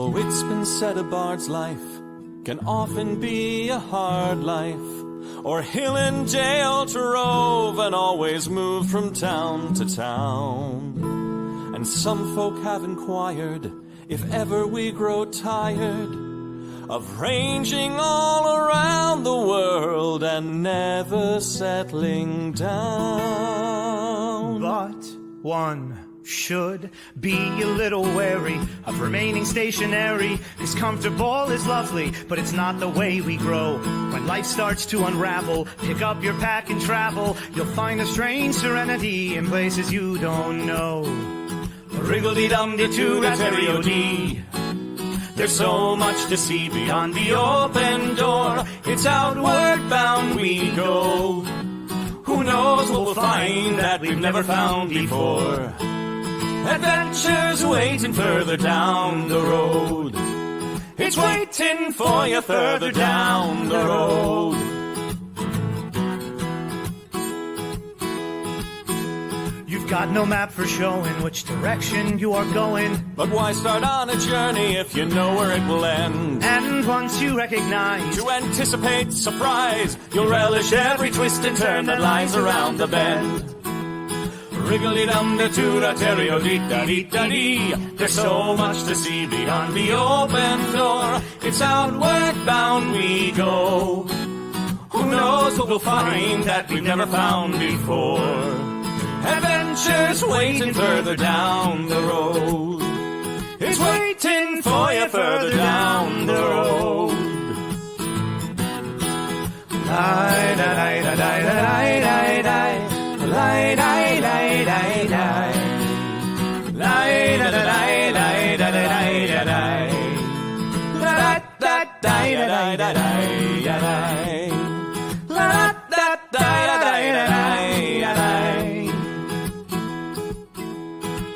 So it's been said a bard's life can often be a hard life, or hill and dale to rove and always move from town to town. And some folk have inquired if ever we grow tired of ranging all around the world and never settling down. But one should be a little wary of remaining stationary, 'cause comfortable is lovely, but it's not the way we grow. When life starts to unravel, pick up your pack and travel. You'll find a strange serenity in places you don't know. Wriggle-dee-dum-dee-doo-da-terry-o-dee. There's so much to see beyond the open door. It's outward bound we go. Who knows what we'll find that we've never found before. Adventures waiting further down the road. It's waiting for you further down the road. You've got no map for showing which direction you are going. But why start on a journey if you know where it will end? And once you recognize, to anticipate surprise, you'll relish every twist and turn that lies around the bend. Wriggle-dee-dum-dee-doo-da-terry-o-dee-da-dee-da-dee. There's so much to see beyond the open door. It's outward bound we go. Who knows what we'll find that we've never found before. Adventures waiting further down the road. It's waiting for you further down the road. Lie-da-lie-da-lie-da-lie-da-lie. Lie-da-lie-da-lie-da-lie. Lie-da-da-lie-da-lie-da-lie-da-lie. La-da-da-lie-da-lie-da-lie. La-da-da-lie-da-lie-da-lie.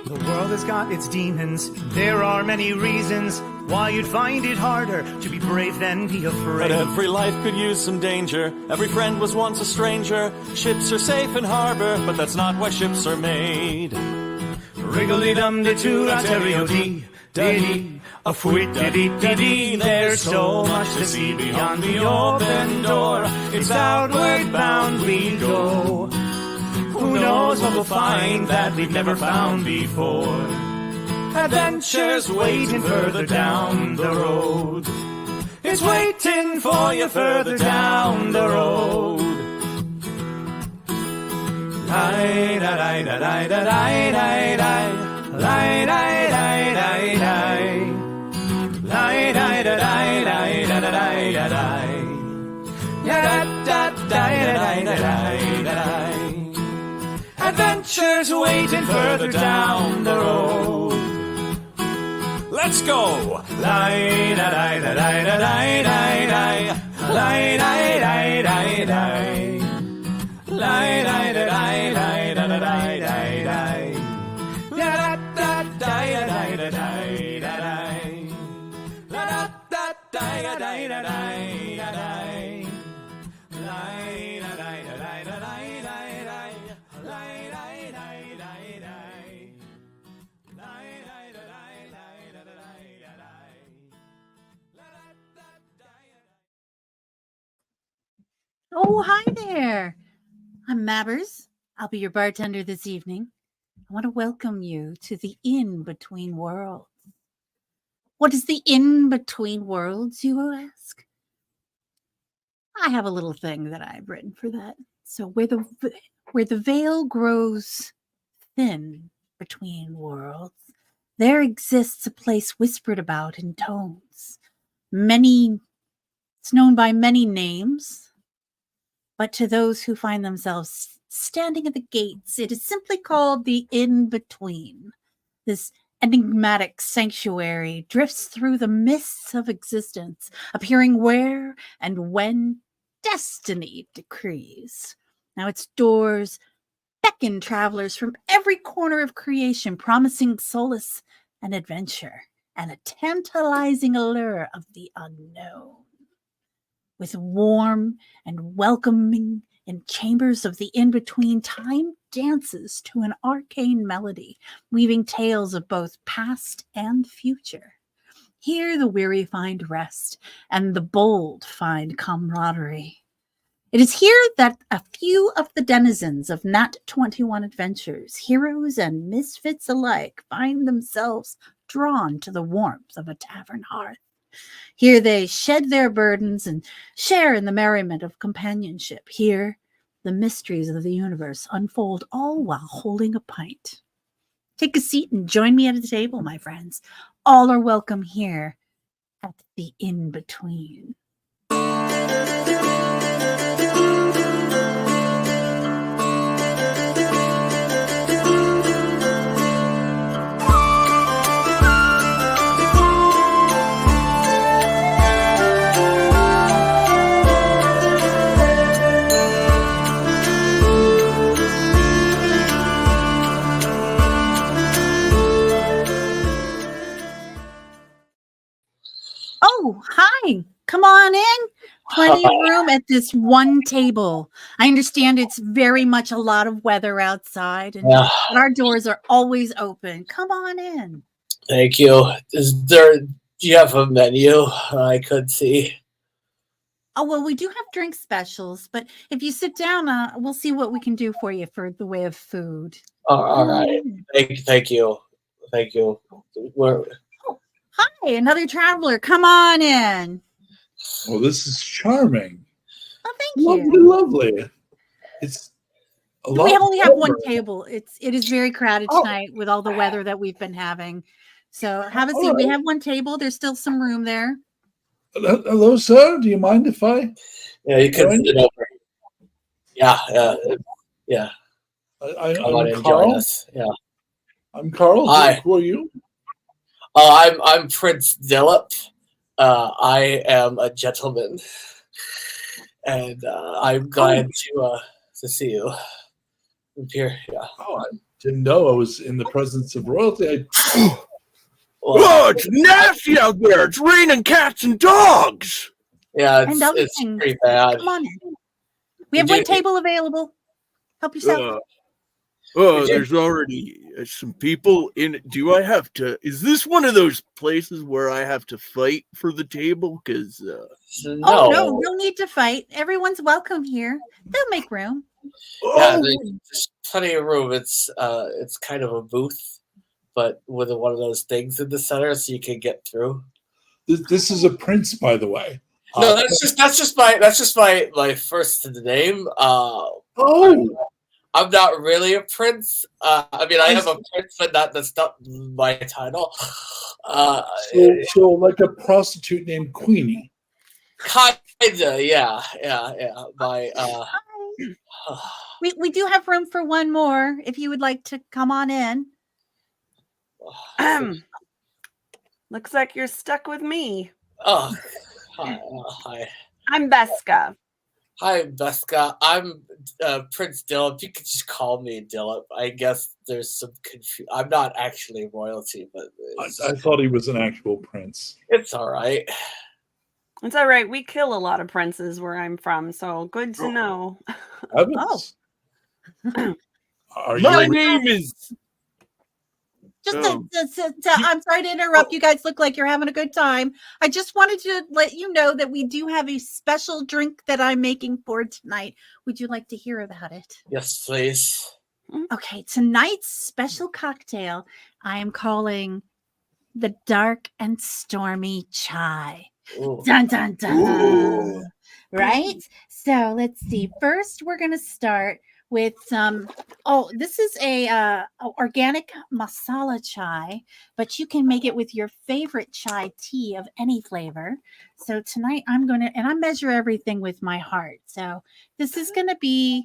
The world has got its demons. There are many reasons why you'd find it harder to be brave than be afraid. But every life could use some danger. Every friend was once a stranger. Ships are safe in harbor, but that's not why ships are made. Wriggle-dee-dum-dee-doo-da-terry-o-dee-da-dee. A fwit-da-dee-da-dee. There's so much to see beyond the open door. It's outward bound we go. Who knows what we'll find that we've never found before. Adventures waiting further down the road. It's waiting for you further down the road. Lie-da-lie-da-lie-da-lie-da-lie. Lie-da-lie-da-lie-da-lie. Lie-da-lie-da-lie-da-lie-da-lie. Ya-da-da-da-da-lie-da-lie-da-lie. Adventures waiting further down the road. Let's go! Lie-da-lie-da-lie-da-lie-da-lie. Lie-da-lie-da-lie-da-lie. Lie-da-lie-da-lie-da-lie-da-lie. Ya-da-da-da-da-lie-da-lie. La-da-da-da-da-lie-da-lie. Oh, hi there. I'm Mabbers. I'll be your bartender this evening. I want to welcome you to the In-Between Worlds. What is the In-Between Worlds, you will ask? I have a little thing that I've written for that. So where the veil grows thin between worlds, there exists a place whispered about in tones. It's known by many names. But to those who find themselves standing at the gates, it is simply called the In-Between. This enigmatic sanctuary drifts through the mists of existence, appearing where and when destiny decrees. Now its doors beckon travelers from every corner of creation, promising solace and adventure and a tantalizing allure of the unknown. With warm and welcoming in chambers of the in-between, time dances to an arcane melody, weaving tales of both past and future. Here the weary find rest, and the bold find camaraderie. It is here that a few of the denizens of Nat21 Adventures, heroes and misfits alike, find themselves drawn to the warmth of a tavern hearth. Here they shed their burdens and share in the merriment of companionship. Here, the mysteries of the universe unfold, all while holding a pint. Take a seat and join me at the table, my friends. All are welcome here at the in-between. Oh, hi. Come on in. Plenty of room at this one table. I understand it's very much a lot of weather outside, and Yeah, but our doors are always open. Come on in. thank you. Do you have a menu I could see? Oh, well, we do have drink specials, but if you sit down, we'll see what we can do for you for the way of food. All right. Thank you. Thank you. Where, Oh, hi, another traveler. Come on in. Oh, this is charming. Oh, thank you. Lovely, lovely. It's a lot. We only have one warmer. table. It is very crowded Oh. tonight with all the weather that we've been having. So have a All seat. We right. have one table. There's still some room there. Hello, sir. Do you mind if I? yeah, you can Join? sit over. Yeah, yeah. Come on I'm and join Carl. us. Yeah. I'm Carl. Hi. Who are you? I'm Prince Dillip. I am a gentleman, and I'm glad to see you. I'm here. Yeah. Oh, I didn't know I was in the presence of royalty. Well, Oh, it's nasty out there. It's raining cats and dogs. yeah, And other it's things. pretty bad. Come on in. We have one table available. Help yourself. There's already some people in it. Do I have to? Is this one of those places where I have to fight for the table? Because Oh, no need to fight. Everyone's welcome here. They'll make room. Yeah, there's plenty of room. It's kind of a booth, but with one of those things in the center, so you can get through. This is a prince, by the way. No, that's just my first name. Oh, I'm not really a prince. I mean, I am a prince, but that's not my title. so like a prostitute named Queenie. Kinda, yeah. My We do have room for one more if you would like to come on in. Looks like you're stuck with me. oh, hi. I'm Beska. Hi, Beska. I'm Prince Dillip. You could just call me Dillip. I guess there's some confusion. I'm not actually royalty, but I thought he was an actual prince. it's all right. It's all right. We kill a lot of princes where I'm from, so good to know. Evans. Are my you? name is. I'm sorry to interrupt. You guys look like you're having a good time. I just wanted to let you know that we do have a special drink that I'm making for tonight. Would you like to hear about it? Yes, please. Okay, tonight's special cocktail I am calling the Dark and Stormy Chai. Ooh. Dun, dun, dun. Right? So let's see. First, we're going to start with some, this is a organic masala chai, but you can make it with your favorite chai tea of any flavor. So tonight I measure everything with my heart. So this is going to be,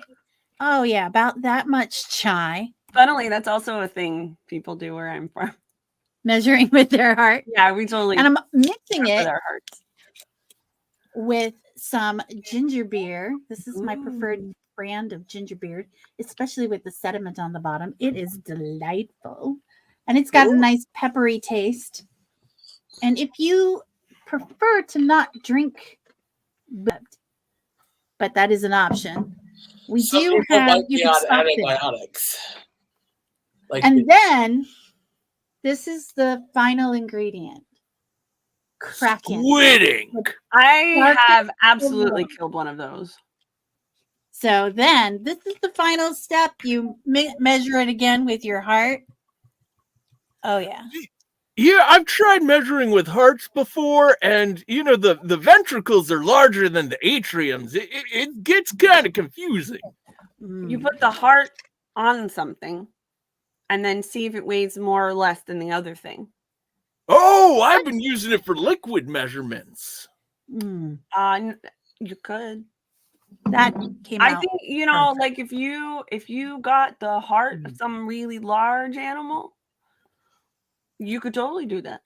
about that much chai. Funnily, that's also a thing people do where I'm from. Measuring with their heart. Yeah, we totally. And I'm mixing it with our hearts. with some ginger beer. This is my preferred brand of ginger beer, especially with the sediment on the bottom. It is delightful. And it's got a nice peppery taste. And if you prefer to not drink, but that is an option, we Some do people have might you be can on stop it. antibiotics. Like And then this is the final ingredient. kraken. Squidding. I have absolutely killed one of those. So then, this is the final step. You measure it again with your heart. Oh, yeah. Yeah, I've tried measuring with hearts before, and, you know, the ventricles are larger than the atriums. It gets kind of confusing. You put the heart on something and then see if it weighs more or less than the other thing. Oh, I've been using it for liquid measurements. Mm, You could. that came I out. think, you know, perfect. like if you got the heart of some really large animal, you could totally do that.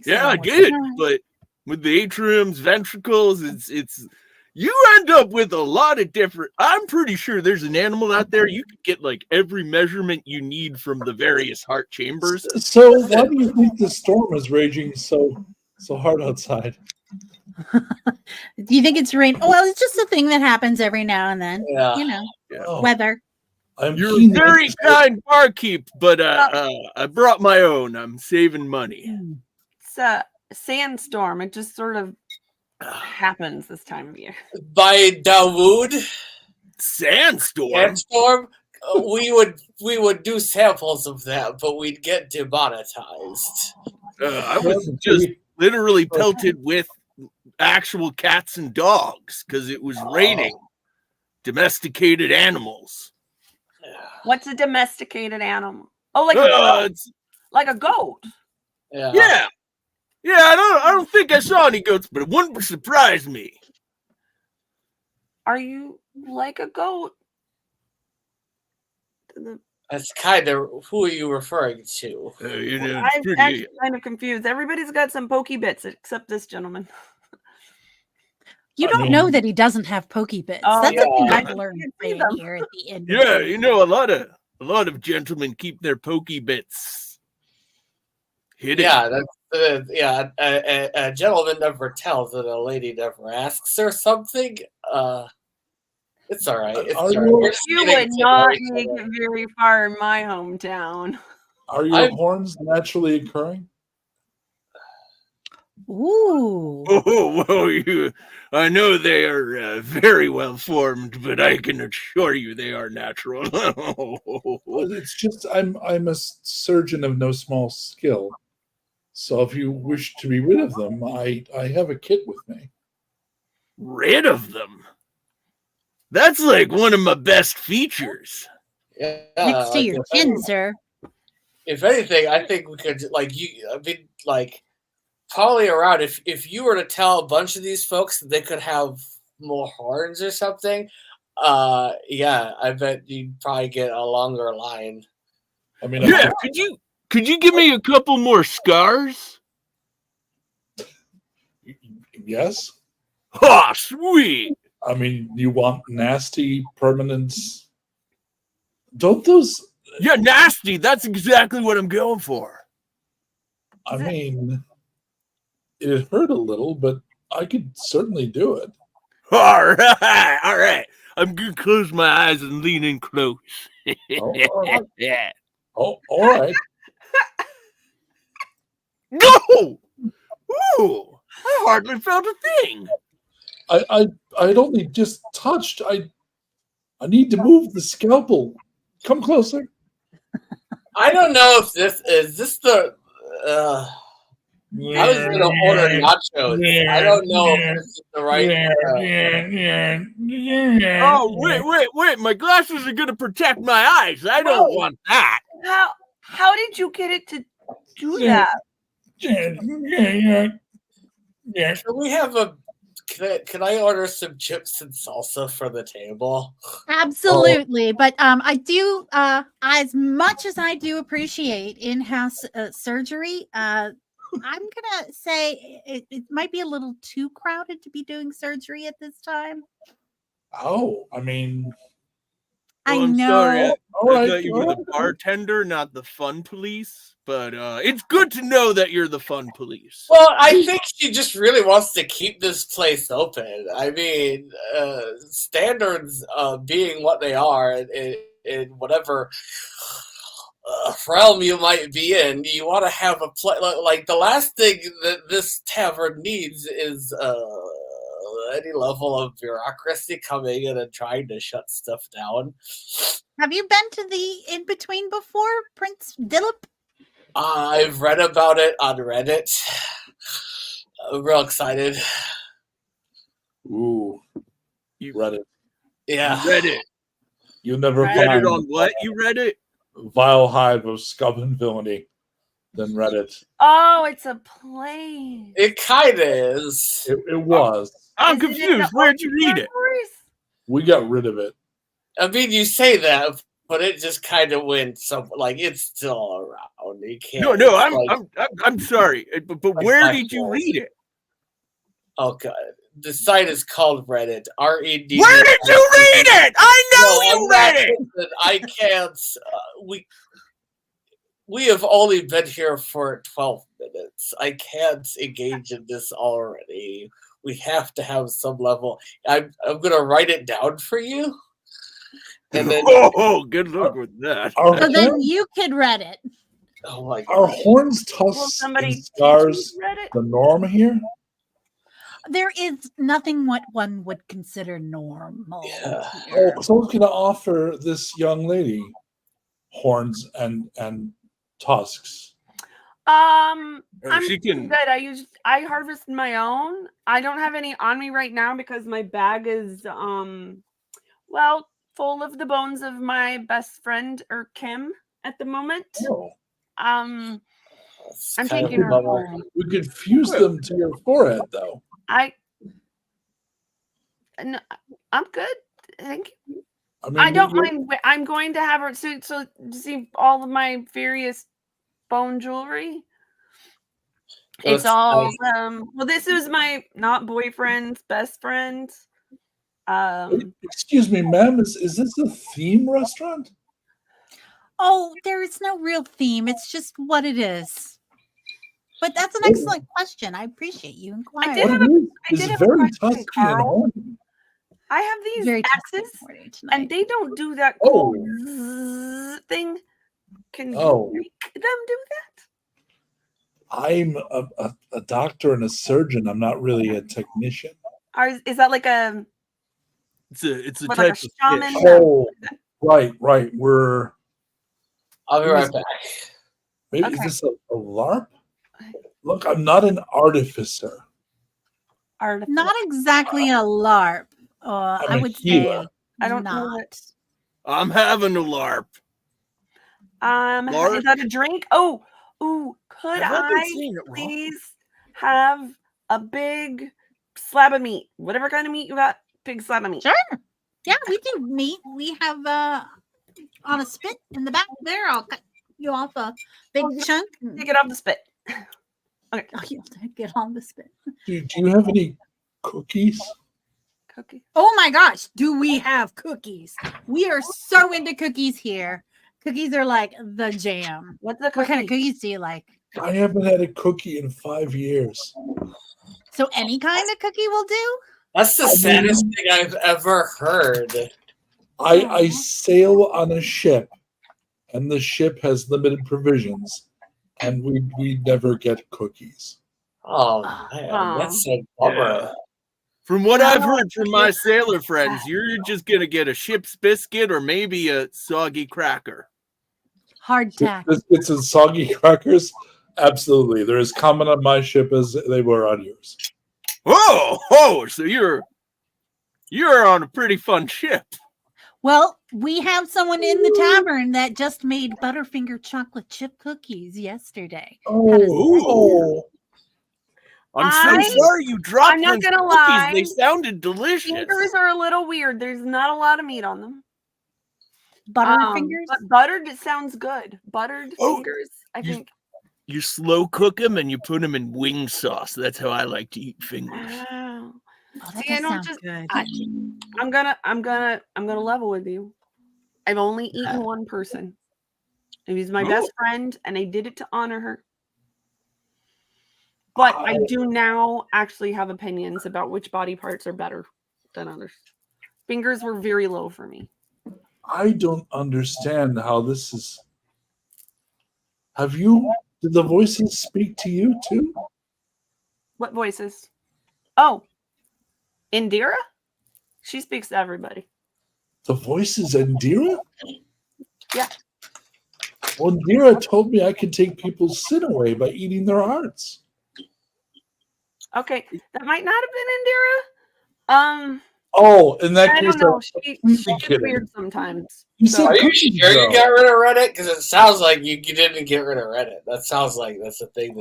Yeah, I get it, but with the atriums, ventricles, it's you end up with a lot of different. I'm pretty sure there's an animal out there you could get like every measurement you need from the various heart chambers. So why do you think the storm is raging so hard outside? Do you think it's rain? Well, it's just a thing that happens every now and then. Yeah. You know, Oh, weather. You're a very kind barkeep, but I brought my own. I'm saving money. It's a sandstorm. It just sort of happens this time of year. By Dawood Sandstorm. we would do samples of that, but we'd get demonetized. I was just literally pelted with actual cats and dogs because it was raining domesticated animals. What's a domesticated animal? Oh, like a goat. Like a goat. Yeah. Yeah, I don't think I saw any goats, but it wouldn't surprise me. Are you like a goat? That's kind of who are you referring to? You know, I'm actually kind of confused. Everybody's got some pokey bits except this gentleman. You don't know that he doesn't have pokey bits. Oh, That's yeah. the thing I've I learned can see right them. here at the end. Yeah, you know, a lot of gentlemen keep their pokey bits hidden. Yeah, that's a gentleman never tells and a lady never asks or something. It's all right. It's all right. We're just You getting would to not know make each it very far in my hometown. Are your horns naturally occurring? Ooh. Oh, well, I know they are very well formed, but I can assure you they are natural. It's just I'm a surgeon of no small skill. So if you wish to be rid of them, I have a kit with me. Rid of them? That's like one of my best features. Yeah, Next to your chin, sir. If anything, I think we could probably around if you were to tell a bunch of these folks that they could have more horns or something, yeah, I bet you'd probably get a longer line. I mean, yeah, could you give me a couple more scars? Yes. Oh, sweet. I mean, you want nasty permanence? Don't those? Yeah, nasty. That's exactly what I'm going for. I mean, it hurt a little, but I could certainly do it. All right. I'm gonna close my eyes and lean in close. All right. Yeah. Oh, all right. Go! Ooh, I hardly felt a thing. I'd only just touched. I need to move the scalpel. Come closer. I don't know if this is the. I was going to order nachos. I don't know if this is the right. Oh, wait! My glasses are gonna protect my eyes. I don't want that. How did you get it to do that? Can we have a? Can I order some chips and salsa for the table? Absolutely. But I do, as much as I do appreciate in-house surgery, I'm going to say it might be a little too crowded to be doing surgery at this time. Oh, I mean, I I'm know. sorry. I right, thought you were the bartender, not the fun police. But it's good to know that you're the fun police. Well, I think she just really wants to keep this place open. I mean, standards being what they are, in whatever realm you might be in, you want to have a like the last thing that this tavern needs is any level of bureaucracy coming in and trying to shut stuff down. Have you been to the In Between before, Prince Dillip? I've read about it on Reddit. I'm real excited. Ooh, You read it. Yeah. read it. You'll never Read find it on what? You read it? vile hive of scum and villainy than Reddit. Oh, it's a place. It kind of is. It was. I'm Is it in the confused. Where'd you read it? territories? We got rid of it. I mean, you say that, but it just kind of went some like it's still around. You can't. No, I'm like, sorry, but where my did you fault. read it? oh god, the site is called Reddit. RED. Where did you read it? I know No, you I'm read not- it. listen, I can't. We have only been here for 12 minutes. I can't engage in this already. We have to have some level. I'm gonna write it down for you, and then Oh, good luck with that. Our, So then horns, you could read it. oh my god. our horns, Will tusks, somebody and teach me scars to read it? the norm here? There is nothing what one would consider normal. Yeah. here. Oh, someone's going to offer this young lady horns and tusks. I'm She can. good. I harvested my own. I don't have any on me right now because my bag is well full of the bones of my best friend or Kim at the moment. Oh, It's I'm kind of taking a her bummer. home. we could fuse them to your forehead, though. No, I'm good. Thank you. I mean, I don't you- mind. I'm going to have her so see all of my various bone jewelry. It's That's all nice. well, this is my not boyfriend's best friend. Excuse me, ma'am. Is this a theme restaurant? Oh, there is no real theme. It's just what it is. But that's an excellent question. I appreciate you inquiring. did What have it is I is did have a very question, tusky and Carl. horny. I have these Very axes, fascinating tonight. and they don't do that Oh. cool zzz thing. Can Oh. you make them do that? I'm a doctor and a surgeon. I'm not really a technician. Or is that like a It's a what, type like a of shaman? fish. Oh, right. We're I'll be right back. maybe Okay. is this a LARP? Look, I'm not an artificer. Artifact? Not exactly a LARP. I'm I a would healer. say I don't know not. what. I'm having a LARP. Is that a drink? Oh, could Have I been I saying it wrong? please have a big slab of meat? Whatever kind of meat you got, big slab of meat. Sure. Yeah, we do meat. We have on a spit in the back there. I'll cut you off a big Oh, yeah. chunk. Take it off the spit. Okay. Oh, you'll get on the spit. Do you have any cookies? Cookie. Oh my gosh, do we have cookies? We are so into cookies here. Cookies are like the jam. What's the What kind of cookie? cookies do you like? I haven't had a cookie in 5 years. So any kind of cookie will do? That's the saddest thing I've ever heard. I sail on a ship, and the ship has limited provisions, and we never get cookies. Oh man, that's a bummer. Yeah. From what I've heard from my sailor friends, you're just gonna get a ship's biscuit or maybe a soggy cracker. Hardtack. Biscuits and soggy crackers? Absolutely. They're as common on my ship as they were on yours. So you're on a pretty fun ship. Well, we have someone in the tavern that just made Butterfinger chocolate chip cookies yesterday. Oh, I'm so sorry you dropped I'm not those gonna cookies. lie. They sounded delicious. Fingers are a little weird. There's not a lot of meat on them. Butterfingers? But buttered, it sounds good. Buttered Oh, fingers, I you- think. You slow cook them and you put them in wing sauce. That's how I like to eat fingers. Wow. Oh, that See, I does don't sound just- good. I'm gonna level with you. I've only eaten one person. And he's my best friend, and I did it to honor her. But I do now actually have opinions about which body parts are better than others. Fingers were very low for me. I don't understand how this is. Did the voices speak to you too? What voices? Oh, Indira? She speaks to everybody. The voices, Indira? Yeah. Well, Indira told me I could take people's sin away by eating their hearts. Okay, that might not have been Indira. Oh, in that I case, don't know. She gets kidding. weird sometimes. You said Are you cookies, sure you though. got rid of Reddit? Because it sounds like you didn't get rid of Reddit. That sounds like that's the thing.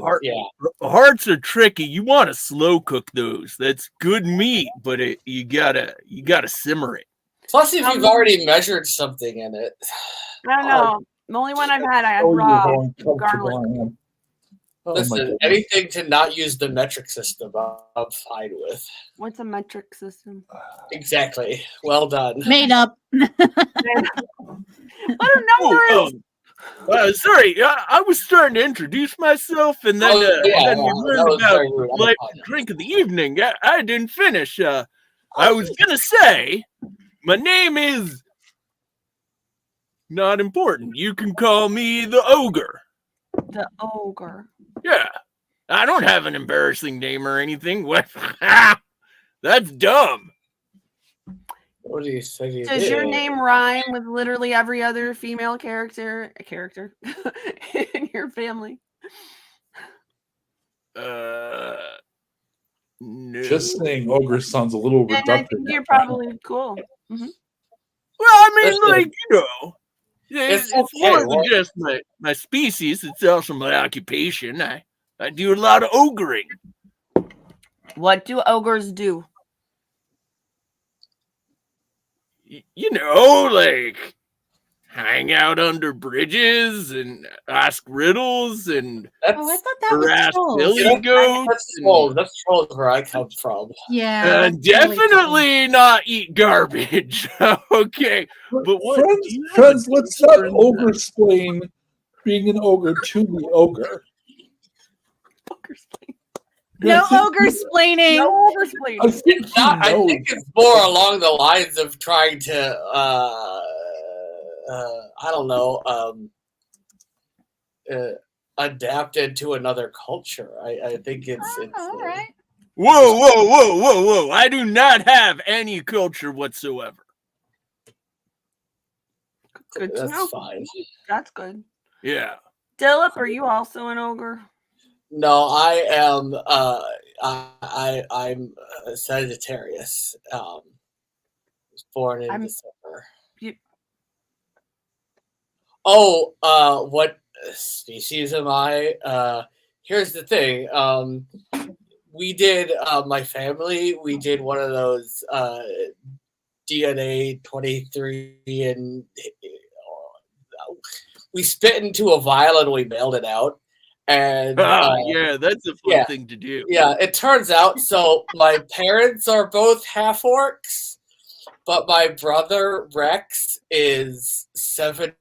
Hearts are tricky. You want to slow cook those. That's good meat, but you gotta simmer it. Plus, if you've already measured something in it. I don't know. The only one I've had, I had Oh, raw you're uncomfortable garlic. I am. Oh, Listen, anything to not use the metric system, I'm fine with. What's a metric system? Exactly. Well done. Made up. What a number is. Sorry, I was starting to introduce myself, and then, then we learned about like drink of the evening. I didn't finish. I was gonna say, my name is not important. You can call me the Ogre. The Ogre. Yeah, I don't have an embarrassing name or anything. What? That's dumb. What do you say? Does your name rhyme with literally every other female character in your family? No. Just saying ogre sounds a little And reductive. I think you're probably cool. Mm-hmm. Well, I mean, like, you know, it's okay, more than just my species. It's also my occupation. I do a lot of ogering. What do ogres do? You know, like hang out under bridges and ask riddles and I thought that was harass trolls. billy goats. That's trolls where I come from. Yeah. And definitely not eat garbage. Okay. But what? Friends, let's not over-explain being an ogre to the ogre. No ogre-splaining. No ogre-splaining. I think it's more along the lines of trying to, I don't know, adapt into another culture. I think it's all right. Whoa. I do not have any culture whatsoever. Good to That's know. fine. That's good. Yeah. Dylan, are you also an ogre? No, I am. I'm a Sagittarius. Was born in December. What species am I? Here's the thing. We did my family. We did one of those DNA 23, and we spit into a vial and we mailed it out. And yeah, that's a fun thing to do. Yeah, it turns out so my parents are both half orcs, but my brother Rex is 75%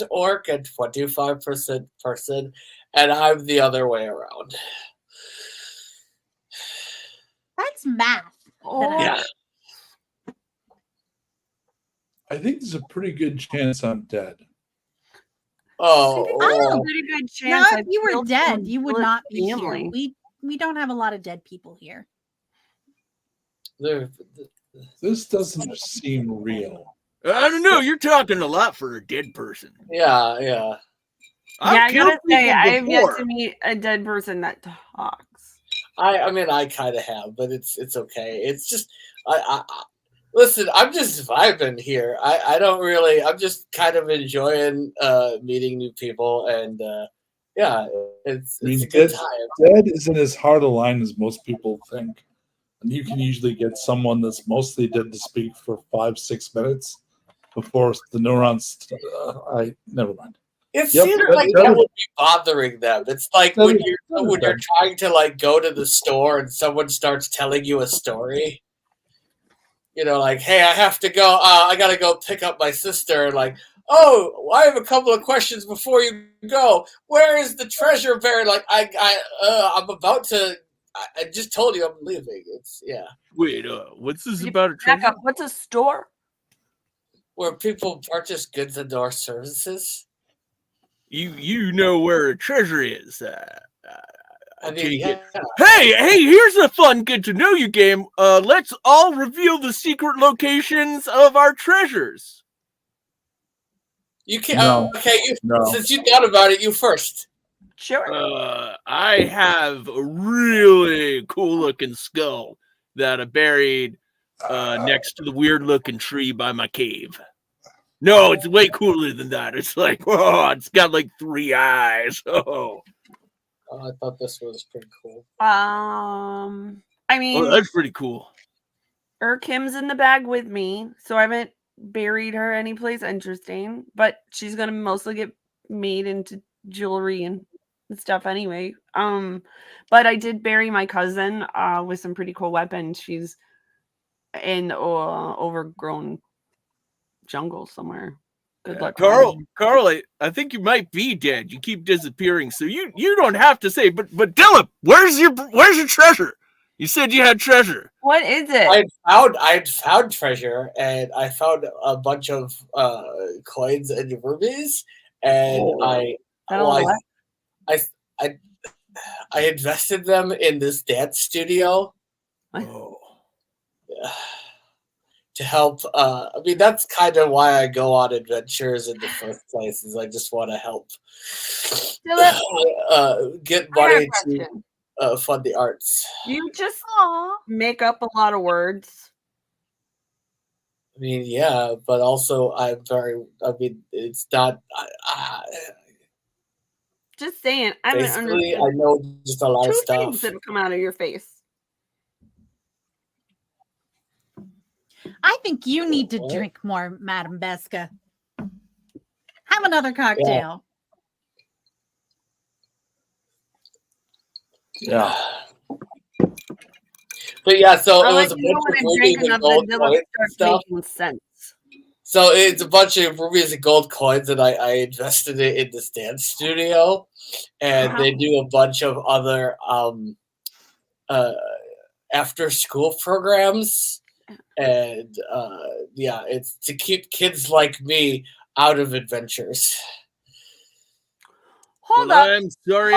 orc and 25% person, and I'm the other way around. That's math. Yeah. I think there's a pretty good chance I'm dead. Oh, pretty good chance. No, if you were dead, you would not be here. We don't have a lot of dead people here. This doesn't seem real. I don't know. You're talking a lot for a dead person. Yeah. I gotta say, I have yet to meet a dead person that talks. I mean, I kind of have, but it's okay. It's just, listen, I'm just vibing here. I don't really, I'm just kind of enjoying meeting new people, and it's a good time. Dead isn't as hard a line as most people think. And you can usually get someone that's mostly dead to speak for 5-6 minutes before the neurons. Never mind. It seems like that would be bothering them. It's like when you're trying to like go to the store and someone starts telling you a story. You know, like, hey, I have to go. I gotta go pick up my sister. Like, oh, I have a couple of questions before you go. Where is the treasure buried? Like, I'm about to. I just told you I'm leaving. Wait, what's this about a treasure? What's a store? Where people purchase goods and or services. you know where a treasure is. I mean, yeah. Hey, here's a fun get to know you game. Let's all reveal the secret locations of our treasures. You can No. okay, No. since you thought about it, you first. Sure. I have a really cool looking skull that I buried next to the weird looking tree by my cave. No, it's way cooler than that. It's like, oh, it's got like 3 eyes. Oh, I thought this was pretty cool. I mean, oh, that's pretty cool. Kim's in the bag with me, so I haven't buried her anyplace interesting, but she's gonna mostly get made into jewelry and stuff anyway. But I did bury my cousin with some pretty cool weapons. She's in overgrown jungle somewhere. Good luck, Carl, I think you might be dead. You keep disappearing, so you don't have to say. But Dylan, where's your treasure? You said you had treasure. What is it? I'd found treasure, and I found a bunch of coins and rubies, and I invested them in this dance studio. Oh. To help. I mean, that's kind of why I go on adventures in the first place. Is I just want to help get money to fund the arts. You just make up a lot of words. I mean, yeah, but also I mean, it's not. Just saying. I Basically, I know just a lot of stuff. 2 things that have come out of your face. I think you need to drink more, Madam Beska. Have another cocktail. Yeah. But yeah, so I it like was a to know bunch when of I'm rubies drinking and up gold that coins and starts stuff. making sense. So it's a bunch of rubies and gold coins, and I invested it in this dance studio, and they do a bunch of other after school programs, and yeah, it's to keep kids like me out of adventures. Hold up. I'm sorry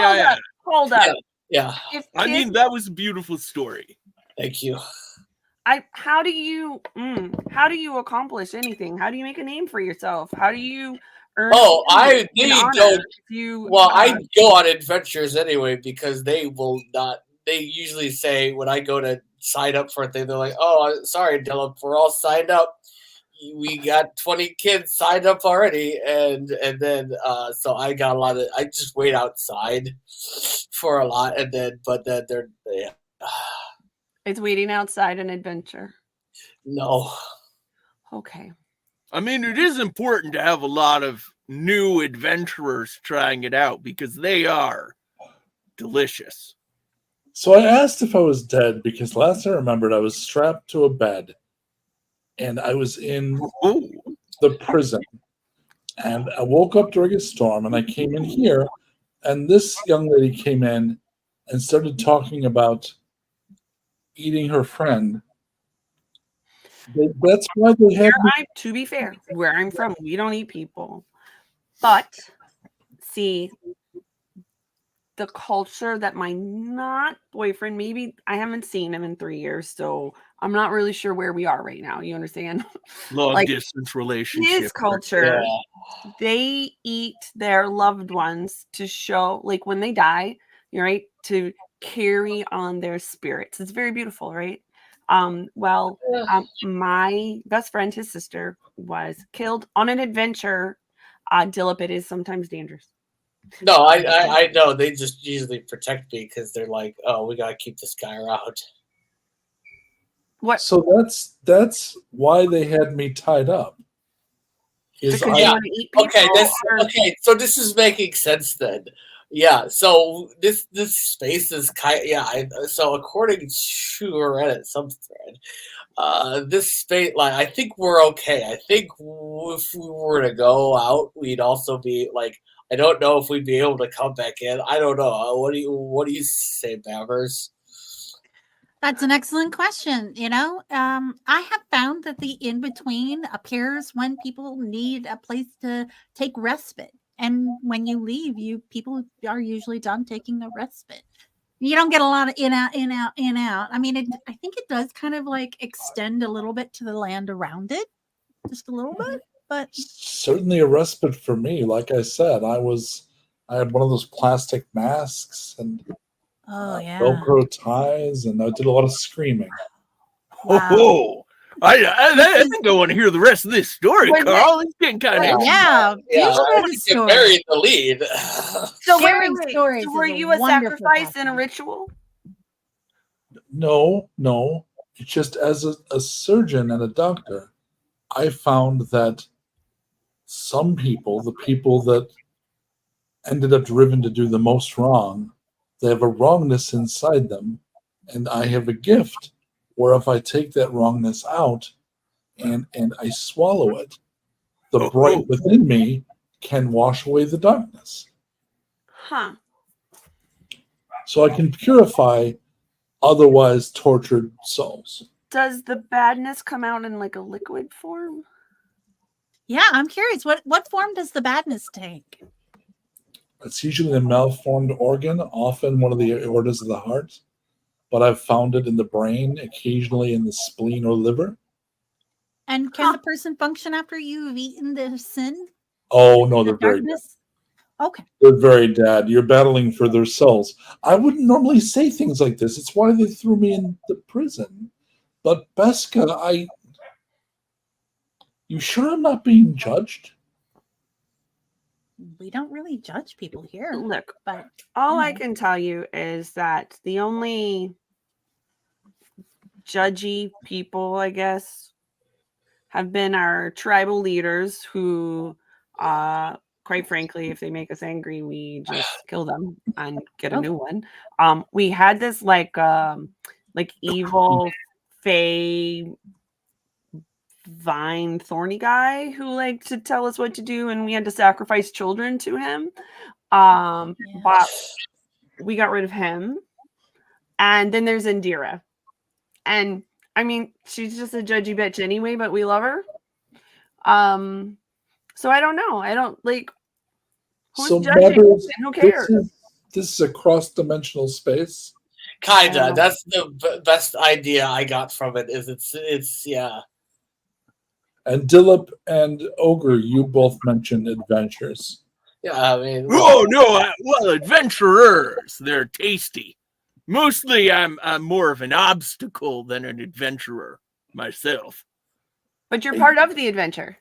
Hold up. Yeah. I mean, that was a beautiful story. Thank you. How do you accomplish anything? How do you make a name for yourself? How do you earn? I go on adventures anyway because they will not. They usually say when I go to sign up for a thing, they're like, "Oh, sorry, Dylan, we're all signed up. We got 20 kids signed up already," and then so I got a lot of. I just wait outside for a lot, and then they're. It's waiting outside an adventure. No. Okay. I mean, it is important to have a lot of new adventurers trying it out because they are delicious. So I asked if I was dead because last I remembered I was strapped to a bed and I was in the prison. And I woke up during a storm and I came in here and this young lady came in and started talking about eating her friend. That's why they have. To be fair, where I'm from, we don't eat people. But see, the culture that my not boyfriend, maybe I haven't seen him in 3 years, so I'm not really sure where we are right now. You understand? Long distance relationship. His culture, they eat their loved ones to show, like when they die, right, to carry on their spirits. It's very beautiful, right? My best friend, his sister, was killed on an adventure. Dilip, is sometimes dangerous. No, I know. They just usually protect me because they're like, "Oh, we gotta keep this guy around." What? So that's why they had me tied up. Okay. So this is making sense then. Yeah. So this space is so according to Reddit, some thread, this space, like, I think we're okay. I think if we were to go out, we'd also be like. I don't know if we'd be able to come back in. I don't know. What do you say, Bavers? That's an excellent question. I have found that the in-between appears when people need a place to take respite. And when you leave, people are usually done taking the respite. You don't get a lot of in out, in out, in out. I mean, I think it does kind of like extend a little bit to the land around it, just a little bit. But certainly a respite for me. Like I said, I had one of those plastic masks and Velcro ties, and I did a lot of screaming. Wow. Oh, I think I want to hear the rest of this story, Carl. It's getting kind of yeah. You buried the lead. So Sharing stories. So were you a sacrifice in a ritual? No. It's just as a surgeon and a doctor, I found that some people, the people that ended up driven to do the most wrong, they have a wrongness inside them, and I have a gift where if I take that wrongness out and I swallow it, the bright within me can wash away the darkness. Huh. So I can purify otherwise tortured souls. Does the badness come out in like a liquid form? Yeah, I'm curious. What form does the badness take? It's usually a malformed organ, often one of the aortas of the heart. But I've found it in the brain, occasionally in the spleen or liver. And can the person function after you've eaten the sin? Oh, no, they're very dead. Okay. They're very dead. You're battling for their souls. I wouldn't normally say things like this. It's why they threw me in the prison. But Beska, you sure I'm not being judged? We don't really judge people here. Look, but all I can tell you is that the only judgy people, I guess, have been our tribal leaders who, quite frankly, if they make us angry, we just kill them and get a new one. We had this like evil fae vine thorny guy who liked to tell us what to do, and we had to sacrifice children to him. But we got rid of him. And then there's Indira. And I mean, she's just a judgy bitch anyway, but we love her. So I don't know. I don't like who's so judging and who cares? This is a cross-dimensional space. Kinda. That's the best idea I got from it. Is it's yeah. And Dillip and Ogre, you both mentioned adventures. Yeah, I mean. Oh no! Well, adventurers, they're tasty. Mostly, I'm more of an obstacle than an adventurer myself. But you're part of the adventure.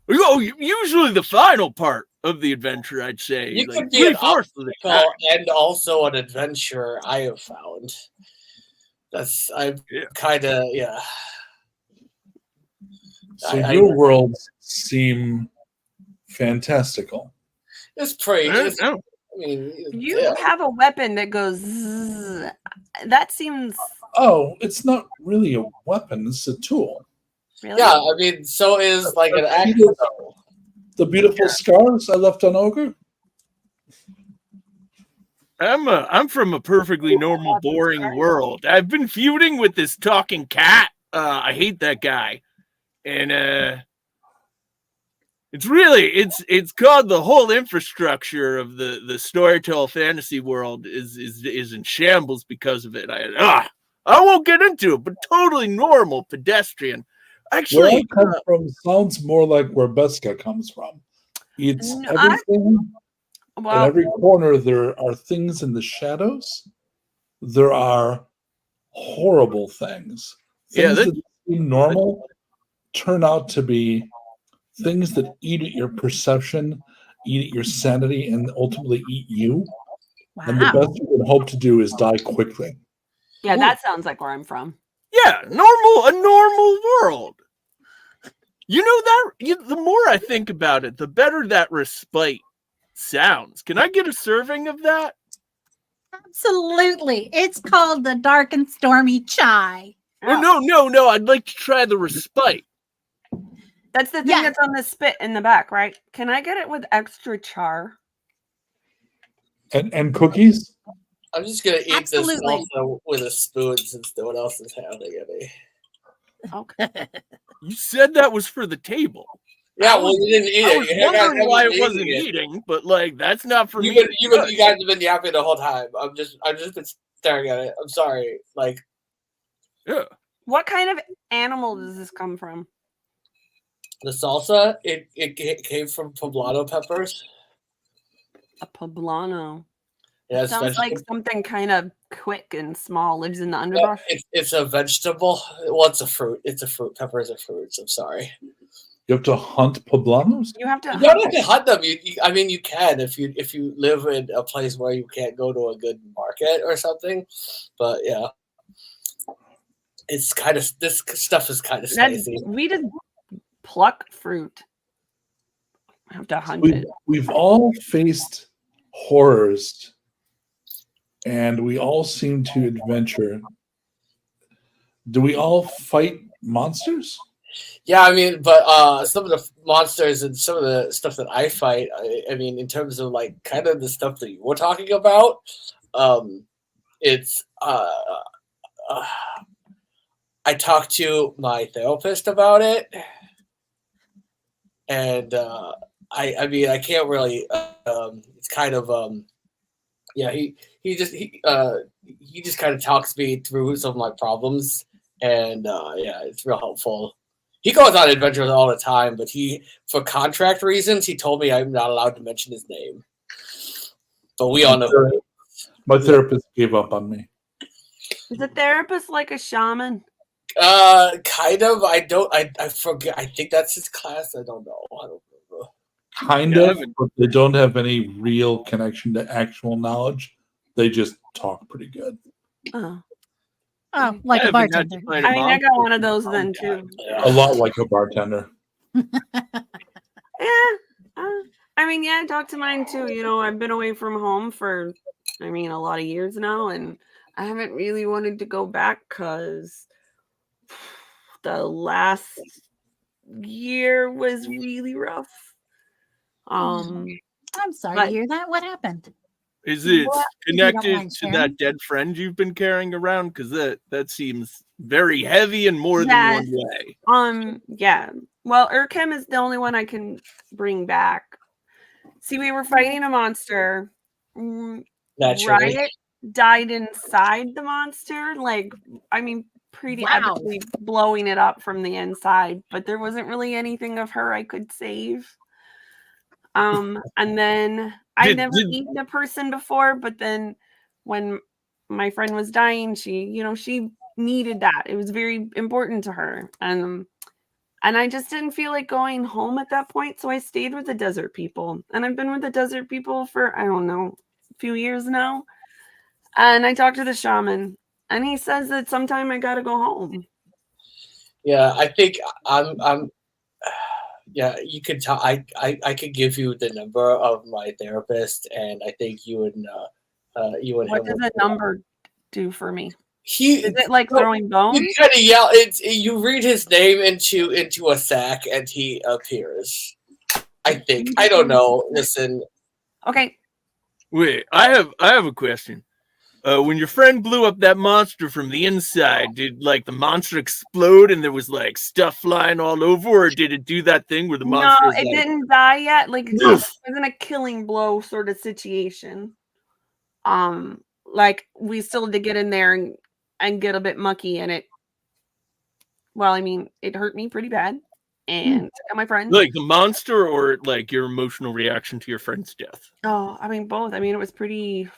Oh, usually the final part of the adventure, I'd say. You like could be an 3/4 of the time. obstacle and also an adventurer. I have found. Kind of yeah. So your worlds seem fantastical. It's pretty. I mean, You have a weapon that goes. Zzz. That seems. Oh, it's not really a weapon; it's a tool. Really? Yeah, I mean, so is like an axe. The beautiful scars I left on Ogre. I'm from a perfectly normal, boring world. I've been feuding with this talking cat. I hate that guy. And it's called the whole infrastructure of the Storytell fantasy world is in shambles because of it. I won't get into it, but totally normal pedestrian. Actually, where I come from sounds more like where Beska comes from. It's everything. In every corner, there are things in the shadows. There are horrible things. Things that seem normal turn out to be things that eat at your perception, eat at your sanity, and ultimately eat you. Wow. And the best you can hope to do is die quickly. Yeah, that sounds like where I'm from. Yeah, a normal world. You know that the more I think about it, the better that respite sounds. Can I get a serving of that? Absolutely. It's called the dark and stormy chai. Oh, no. I'd like to try the respite. That's the thing that's on the spit in the back, right? Can I get it with extra char? And cookies? I'm just going to eat this also with a spoon since no one else is having any. Okay. You said that was for the table. Yeah, well, you didn't eat I it. was You guys wondering why haven't it wasn't eaten eating, but like that's not for me. You guys have been yapping the whole time. I've just been staring at it. I'm sorry. Like, yeah. What kind of animal does this come from? the salsa, it came from poblano peppers. A poblano. Yeah, it's Sounds like something kind of quick and small. Lives in the underbrush. It's a vegetable. Well, it's a fruit. It's a fruit. Peppers are fruits. I'm sorry. You have to hunt poblanos? You have to. You don't have to hunt them. I mean, you can if you live in a place where you can't go to a good market or something. But yeah, it's kind of this stuff is kind of spicy. We just pluck fruit. I have to hunt it. We've all faced horrors, and we all seem to adventure. Do we all fight monsters? Yeah, I mean, but some of the monsters and some of the stuff that I fight, I mean, in terms of like kind of the stuff that you were talking about, it's I talked to my therapist about it, and I mean, I can't really. It's kind of yeah. He just kind of talks me through some of my problems, and yeah, it's real helpful. He goes on adventures all the time, but for contract reasons, he told me I'm not allowed to mention his name. But we all know. My therapist gave up on me. Is a therapist like a shaman? Kind of. I forget. I think that's his class. I don't know. I don't remember. Kind of, but they don't have any real connection to actual knowledge. They just talk pretty good. Oh, like a bartender. I mean, I got one of those then too. A lot like a bartender. Yeah. I mean, yeah, I talked to mine too. You know, I've been away from home for, I mean, a lot of years now, and I haven't really wanted to go back because the last year was really rough. I'm sorry to hear that. What happened? Is it connected to that dead friend you've been carrying around? Because that seems very heavy in more than one way. Yeah. Well, Urkem is the only one I can bring back. See, we were fighting a monster. Riot died inside the monster. Like, I mean, pretty epically blowing it up from the inside. But there wasn't really anything of her I could save. And then I'd never eaten a person before, but then when my friend was dying, she needed that. It was very important to her. And I just didn't feel like going home at that point. So I stayed with the desert people. And I've been with the desert people for, I don't know, a few years now. And I talked to the shaman, and he says that sometime I got to go home. Yeah, I think I'm yeah, you could tell. I could give you the number of my therapist, and I think you would. What does a number do for me? Is it like throwing bones? You kind of yell. You read his name into a sack, and he appears. I think. I don't know. Listen. Okay. Wait, I have a question. When your friend blew up that monster from the inside, did like the monster explode and there was like stuff flying all over, or did it do that thing where the monster? No, it didn't die yet. Like it wasn't a killing blow sort of situation. Like we still had to get in there and get a bit mucky, and it. Well, I mean, it hurt me pretty bad, and my friend. Like the monster, or like your emotional reaction to your friend's death? Oh, I mean both. I mean, it was pretty.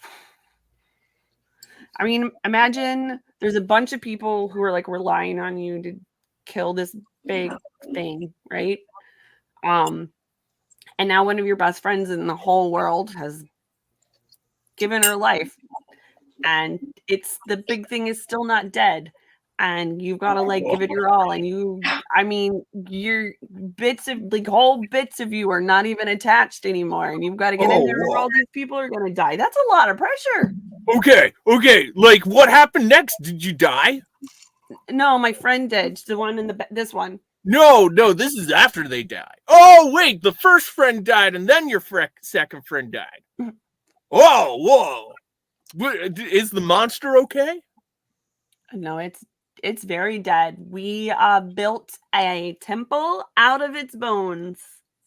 I mean, imagine there's a bunch of people who are like relying on you to kill this big thing, right? And now one of your best friends in the whole world has given her life, and the big thing is still not dead, and you've got to like give it your all, and your whole bits of you are not even attached anymore, and you've got to get in there, or all these people are going to die. That's a lot of pressure. Okay. Like, what happened next? Did you die? No, my friend did. The one in this one. No, this is after they die. Oh, wait, the first friend died, and then your second friend died. Whoa. Is the monster okay? No, it's very dead. We built a temple out of its bones.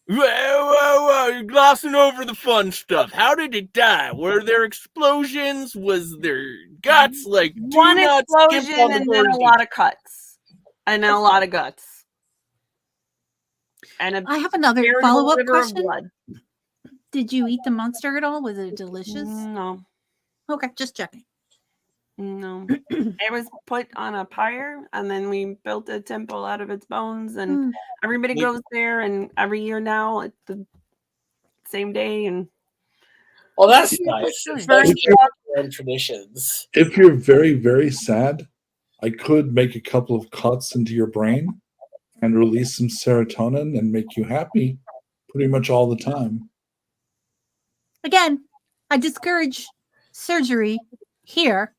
Whoa, you're glossing over the fun stuff. How did it die? Were there explosions? Was there guts? Like, One explosion and then a lot of cuts. And then a lot of guts. And I have another follow-up question. Blood. Did you eat the monster at all? Was it delicious? No. Okay, just checking. No. It was put on a pyre, and then we built a temple out of its bones, and everybody goes there, and every year now it's the same day. And well, that's nice. And traditions. If you're very, very sad, I could make a couple of cuts into your brain and release some serotonin and make you happy pretty much all the time. Again, I discourage surgery here,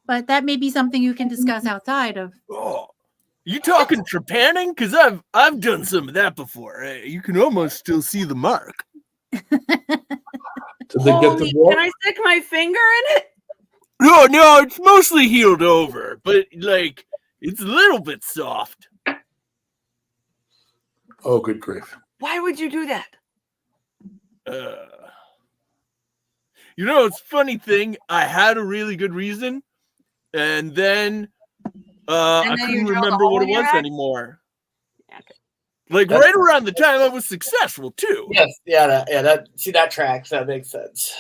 but that may be something you can discuss outside of. Oh, you talking trepanning? Because I've done some of that before. You can almost still see the mark. Did they get the can I stick my finger in it? No, it's mostly healed over, but like it's a little bit soft. Oh, good grief! Why would you do that? You know, it's a funny thing. I had a really good reason, and then I couldn't remember what it was anymore. Yeah, okay. Like right around the time I was successful too. Yes, that see that tracks. That makes sense.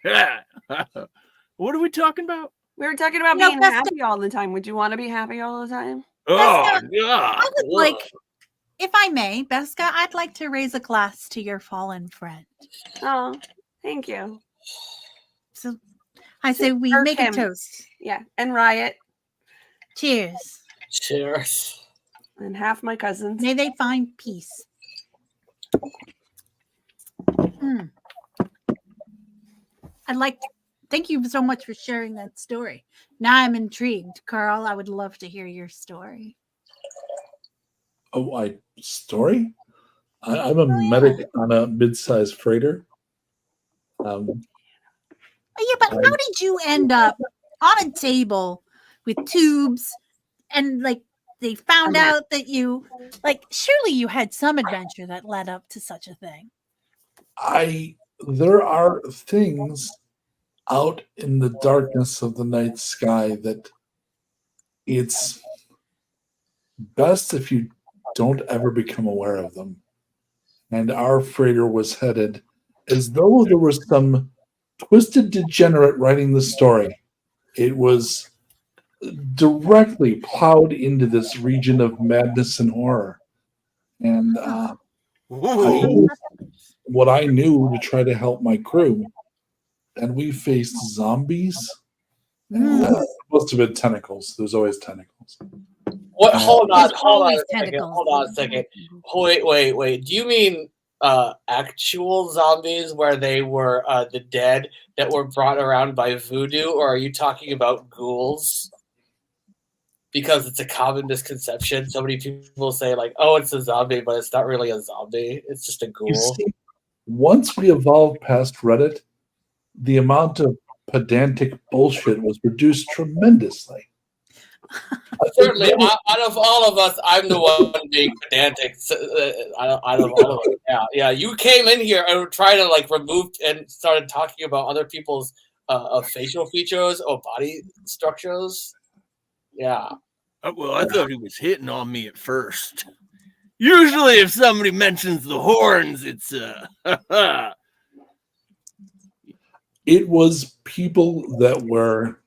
Yeah. What are we talking about? We were talking about being happy all the time. Would you want to be happy all the time? Oh, yeah. I would like, if I may, Beska, I'd like to raise a glass to your fallen friend. Oh, thank you. So I say we make a toast. Yeah, and Riot. Cheers. Cheers. And half my cousins. May they find peace. Thank you so much for sharing that story. Now I'm intrigued. Carl, I would love to hear your story. Oh, story? I'm a medic on a mid-sized freighter. Yeah, but how did you end up on a table with tubes and like they found out that you surely you had some adventure that led up to such a thing. There are things out in the darkness of the night sky that it's best if you don't ever become aware of them. And our freighter was headed as though there was some twisted degenerate writing the story. It was directly plowed into this region of madness and horror. And I used what I knew to try to help my crew. And we faced zombies. Must have been tentacles. There's always tentacles. What? Hold on a second. Wait. Do you mean actual zombies where they were the dead that were brought around by voodoo, or are you talking about ghouls? Because it's a common misconception. So many people say like, "Oh, it's a zombie," but it's not really a zombie. It's just a ghoul. You see, once we evolved past Reddit, the amount of pedantic bullshit was reduced tremendously. Certainly, out of all of us, I'm the one being pedantic. Out of all of us, yeah. You came in here and were trying to like remove and started talking about other people's facial features or body structures. Yeah. Well, I thought he was hitting on me at first. Usually, if somebody mentions the horns, it's It was people that were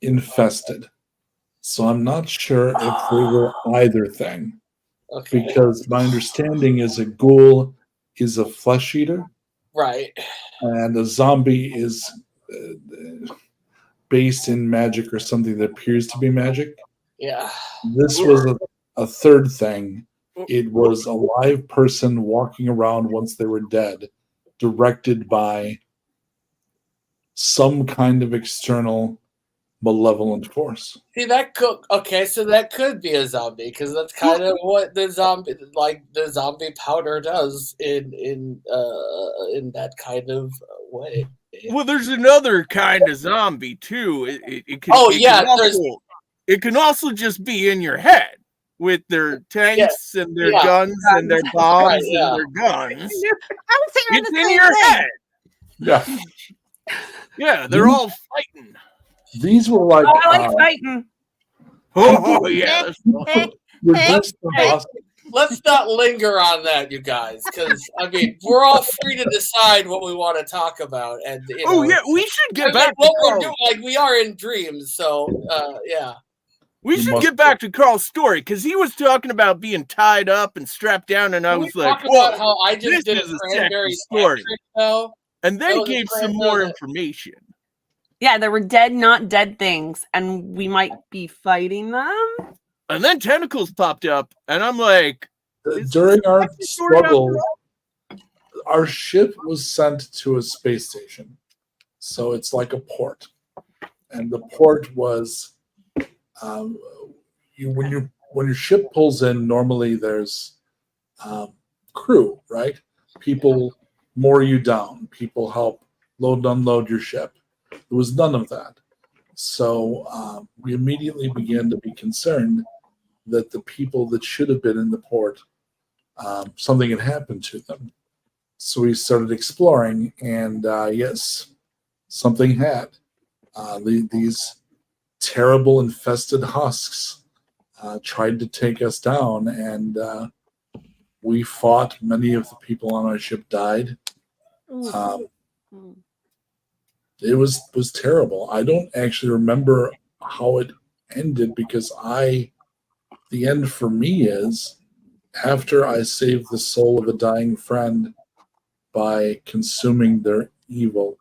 infested. So I'm not sure if they were either thing. Okay. Because my understanding is a ghoul is a flesh eater. Right. And a zombie is based in magic or something that appears to be magic. Yeah. This was a third thing. It was a live person walking around once they were dead, directed by some kind of external malevolent force. See, that could be a zombie, because that's kind of what the zombie powder does in that kind of way. Well, there's another kind of zombie too. It can, it can also just be in your head with their tanks and their guns and their bombs and their guns. I would say It's the in same your thing. head. Yeah. Yeah, they're all fighting. These were like I like fighting. Oh yeah. we're dressed in costume. Let's not linger on that, you guys, because I mean we're all free to decide what we want to talk about, and you know, we should get I mean, back what to we're Carl. doing. Like we are in dreams, so yeah. We should get back to Carl's story because he was talking about being tied up and strapped down, and I was like, talk about how I just this did is a a cranberry sexy story. trick, though. And then That was gave a some more information. Yeah, there were dead, not dead things, and we might be fighting them. And then tentacles popped up, and I'm like, during our story after struggle, our ship was sent to a space station. So it's like a port. And the port was when your ship pulls in, normally there's crew, right? People moor you down. People help load and unload your ship. There was none of that. So we immediately began to be concerned that the people that should have been in the port, something had happened to them. So we started exploring, and yes, something had. These terrible infested husks tried to take us down, and we fought. Many of the people on our ship died. It was terrible. I don't actually remember how it ended because the end for me is after I saved the soul of a dying friend by consuming their evil,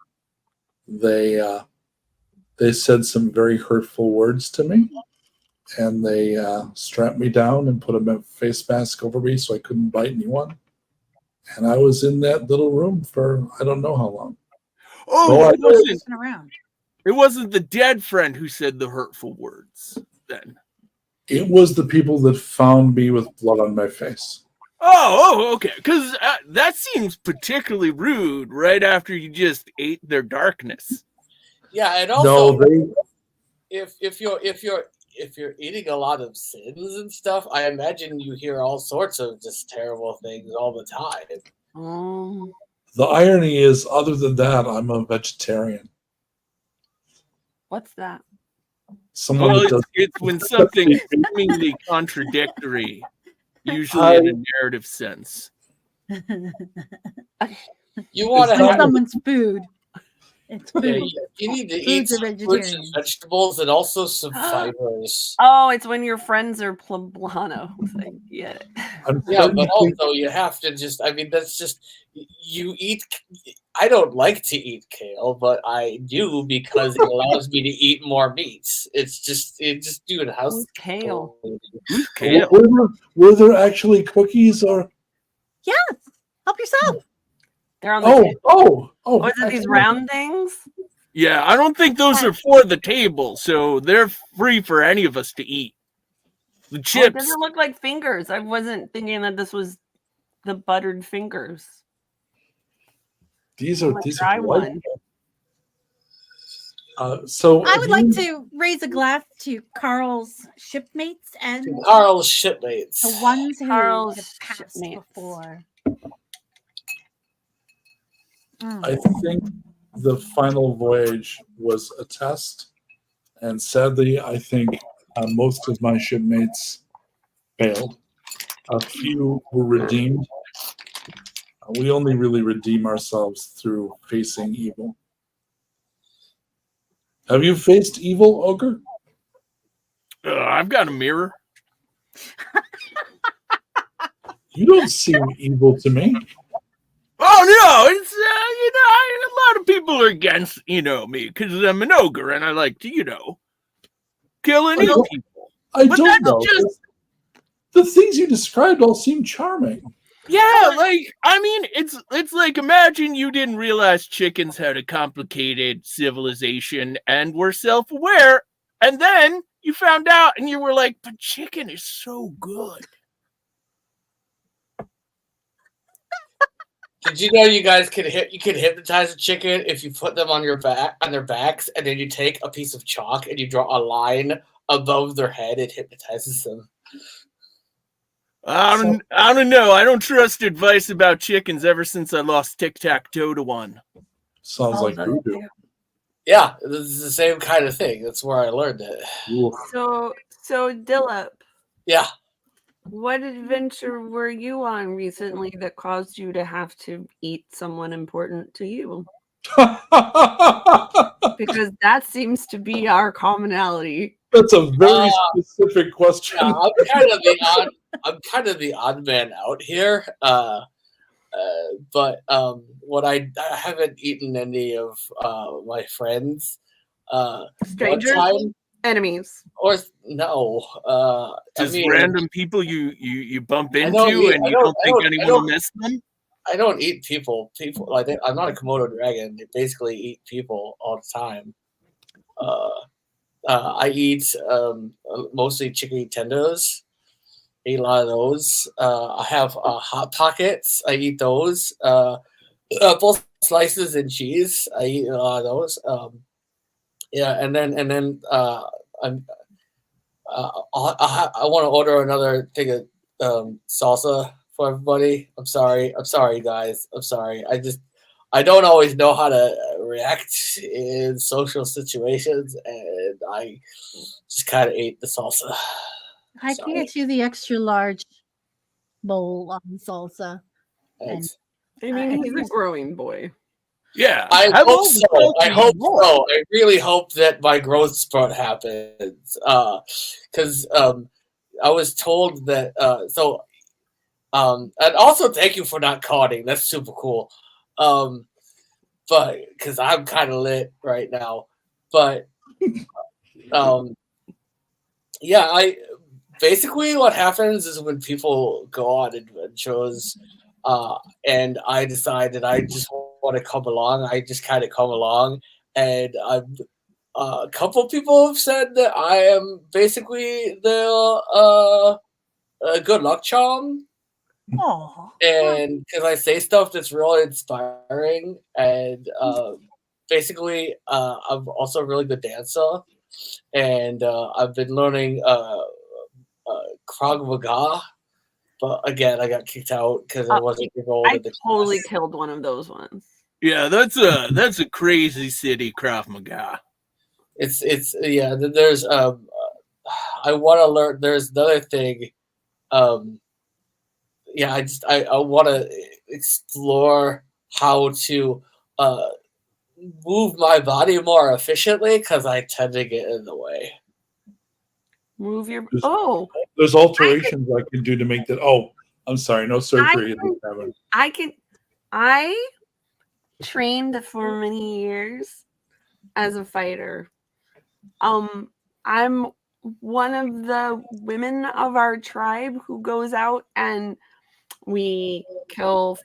they said some very hurtful words to me, and they strapped me down and put a face mask over me so I couldn't bite anyone. And I was in that little room for I don't know how long. oh, It it wasn't the dead friend who said the hurtful words then. It was the people that found me with blood on my face. Oh, okay. Because that seems particularly rude right after you just ate their darkness. Yeah, and also No, if you're eating a lot of sins and stuff, I imagine you hear all sorts of just terrible things all the time. Oh. the irony is, other than that, I'm a vegetarian. What's that? Someone Well, does it's when something is seemingly contradictory, usually in a narrative sense. You want to When have someone's food. It's food. you need to eat Foods are some fruits and vegetarian. vegetables and also some fibers. Oh, it's when your friends are poblano. I get it. Yeah, but also you have to I mean, that's just, you eat, I don't like to eat kale, but I do because it allows me to eat more meats. It's just doing house. Who's kale? Kale. Were there actually cookies or? Yes. Help yourself. They're on the table. Oh! Oh, is it these round things? Yeah, I don't think those are for the table, so they're free for any of us to eat. The Oh, it chips. doesn't look like fingers. I wasn't thinking that this was the buttered fingers. These I'm are gonna these try are one. So I would like to raise a glass to Carl's shipmates and Carl's shipmates. the ones who Carl's have passed shipmates. before. I think the final voyage was a test, and sadly, I think most of my shipmates failed. A few were redeemed. We only really redeem ourselves through facing evil. Have you faced evil, Ogre? I've got a mirror. You don't seem evil to me. Oh no, it's a lot of people are against me because I'm an ogre and I like to kill and eat people. I But don't that's know. just- The things you described all seem charming. Yeah, it's like imagine you didn't realize chickens had a complicated civilization and were self-aware, and then you found out and you were like, but chicken is so good. Did you know you guys can hypnotize a chicken if you put them on their backs, and then you take a piece of chalk and you draw a line above their head, it hypnotizes them. I don't know. I don't trust advice about chickens ever since I lost tic-tac-toe to one. Sounds like voodoo. Yeah, this is the same kind of thing. That's where I learned it. Oof. So Dillip, Yeah. what adventure were you on recently that caused you to have to eat someone important to you? Because that seems to be our commonality. That's a very specific question. Yeah, I'm kind of the odd man out here. But what I haven't eaten any of my friends. Strangers, enemies, or no? Just random people you bump into and you don't think anyone will miss them. I don't eat people. Like I'm not a Komodo dragon. They basically eat people all the time. I eat mostly chicken tendos. Eat a lot of those. I have hot pockets. I eat those. Both slices and cheese. I eat a lot of those. Yeah, and then I want to order another thing of salsa for everybody. I'm sorry, guys. I'm sorry. I don't always know how to react in social situations, and I just kind of ate the salsa. I can get you the extra large bowl on salsa. And I mean, he's a growing boy. Yeah, I hope so. I really hope that my growth spurt happens. Because I was told that. And also thank you for not carding. That's super cool. But because I'm kind of lit right now. But yeah, basically what happens is when people go on adventures, and I decide that I just want to come along, I just kind of come along, and a couple people have said that I am basically the good luck charm. Oh, and because I say stuff that's really inspiring, and basically I'm also a really good dancer, and I've been learning Krav Maga, but again I got kicked out because I wasn't enrolled I in the totally class. killed one of those ones. Yeah, that's a crazy city, Krav Maga. It's yeah. There's I want to learn. There's another thing. Yeah, I want to explore how to move my body more efficiently because I tend to get in the way. Move your There's alterations I can do to make that. Oh, I'm sorry, no surgery. I trained for many years as a fighter. I'm one of the women of our tribe who goes out and we kill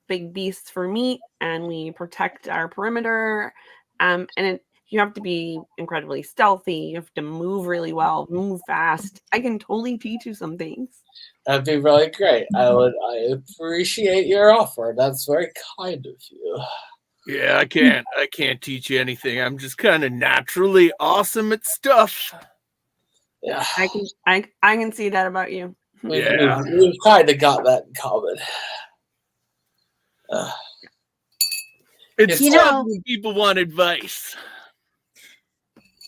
big beasts for meat and we protect our perimeter. You have to be incredibly stealthy. You have to move really well, move fast. I can totally teach you some things. That'd be really great. I appreciate your offer. That's very kind of you. Yeah, I can't teach you anything. I'm just kind of naturally awesome at stuff. Yeah, I can see that about you. We've kind of got that in common. It's tough when people want advice.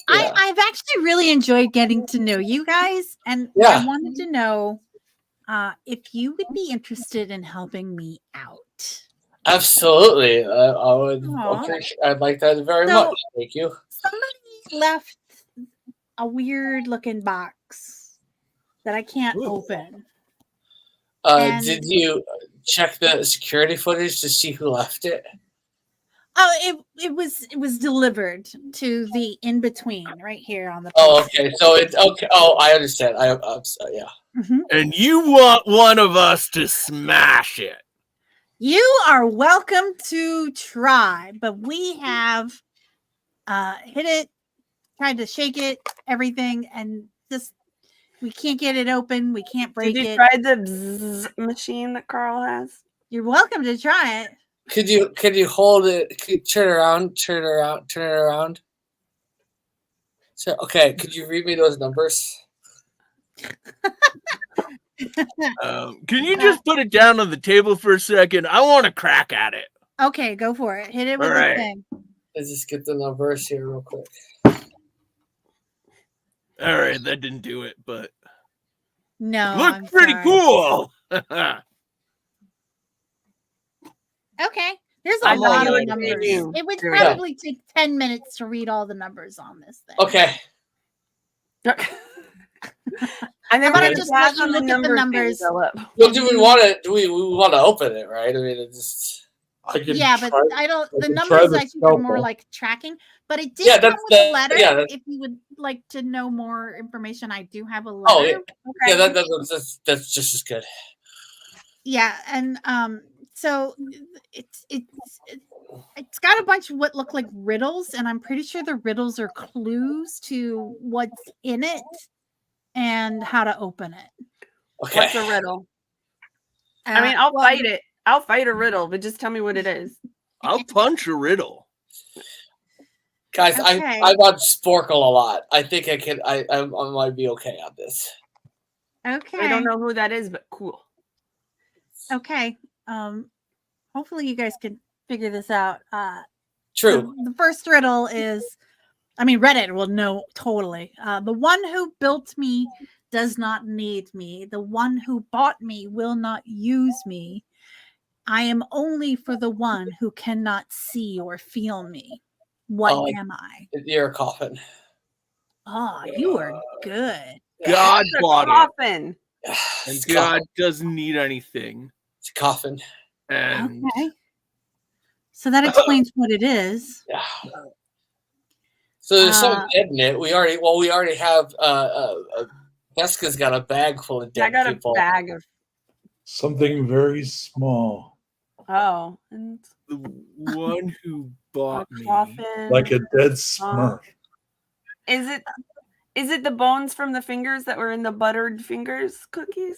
Yeah. I've actually really enjoyed getting to know you guys, and I wanted to know if you would be interested in helping me out. Absolutely, I would. I'd like that very much. Thank you. Somebody left a weird-looking box that I can't open. Did you check the security footage to see who left it? Oh, it was delivered to the in between right here on the. Oh, okay. So it's okay. Oh, I understand. I'm sorry. Yeah. Mm-hmm. And you want one of us to smash it? You are welcome to try, but we have hit it, tried to shake it, everything, and just we can't get it open. We can't break it. Did you try the bzzz machine that Carl has? You're welcome to try it. Could you hold it? Could you turn it around? So, okay, could you read me those numbers? Can you just put it down on the table for a second? I want to crack at it. Okay, go for it. Hit it with All the right. thing. Let's just get the numbers here real quick. All right, that didn't do it, but No, look I'm pretty sorry. cool. Okay, there's a I'm lot not of even numbers. reading. It would Here we go. probably take 10 minutes to read all the numbers on this thing. Okay. I never about I had just to pass let you on the look at the numbers, thing, numbers? Philip. Well, do we want to? Do we want to open it? Right? I mean, it's just. I can Yeah, but try, I don't. The can try numbers the I think are more scalpel. like tracking. But it did Yeah, come that's with a the- letter. yeah, that- If you would like to know more information, I do have a letter. Oh, yeah. Okay. Yeah, that's just as good. Yeah, and so it's got a bunch of what look like riddles, and I'm pretty sure the riddles are clues to what's in it and how to open it. Okay. What's a riddle? I mean, I'll fight it. I'll fight a riddle, but just tell me what it is. I'll punch a riddle. Guys, Okay. I watch Sporkle a lot. I think I can. I might be okay on this. Okay. I don't know who that is, but cool. Okay. Hopefully you guys can figure this out. True. The first riddle is, I mean, Reddit will know totally. The one who built me does not need me. The one who bought me will not use me. I am only for the one who cannot see or feel me. What Oh, am I? You're a coffin. Oh, you are good. God It's a bought it, coffin. and It's God doesn't need anything. It's a coffin. And Okay. So that explains what it is. Yeah. So there's something dead in it. We already have. Jessica's got a bag full of dead I got people. a bag of. Something very small, Oh, and the one who bought a me. coffin. like a dead Smurf. Is it the bones from the fingers that were in the buttered fingers cookies?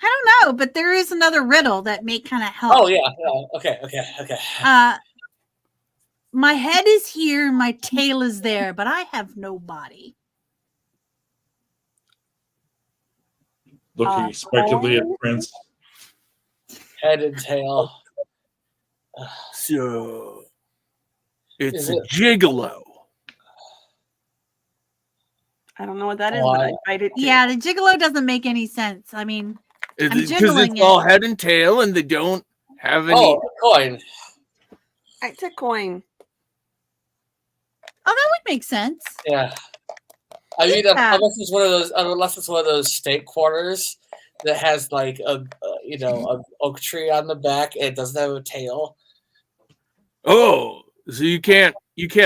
I don't know, but there is another riddle that may kind of help. Oh yeah. Okay. My head is here, my tail is there, but I have no body. Looking expectantly at coin? Prince. Head and tail. So it's Is a it- gigolo. I don't know what that is, Oh, but I- I fight it too. Yeah, the gigolo doesn't make any sense. I mean, Because jiggling it's all it. head and tail, and they don't have any. Oh, a coin. It's a coin. oh, that would make sense. Yeah. I mean, Yeah. unless it's one of those state quarters that has like a oak tree on the back and it doesn't have a tail. Oh, so you can't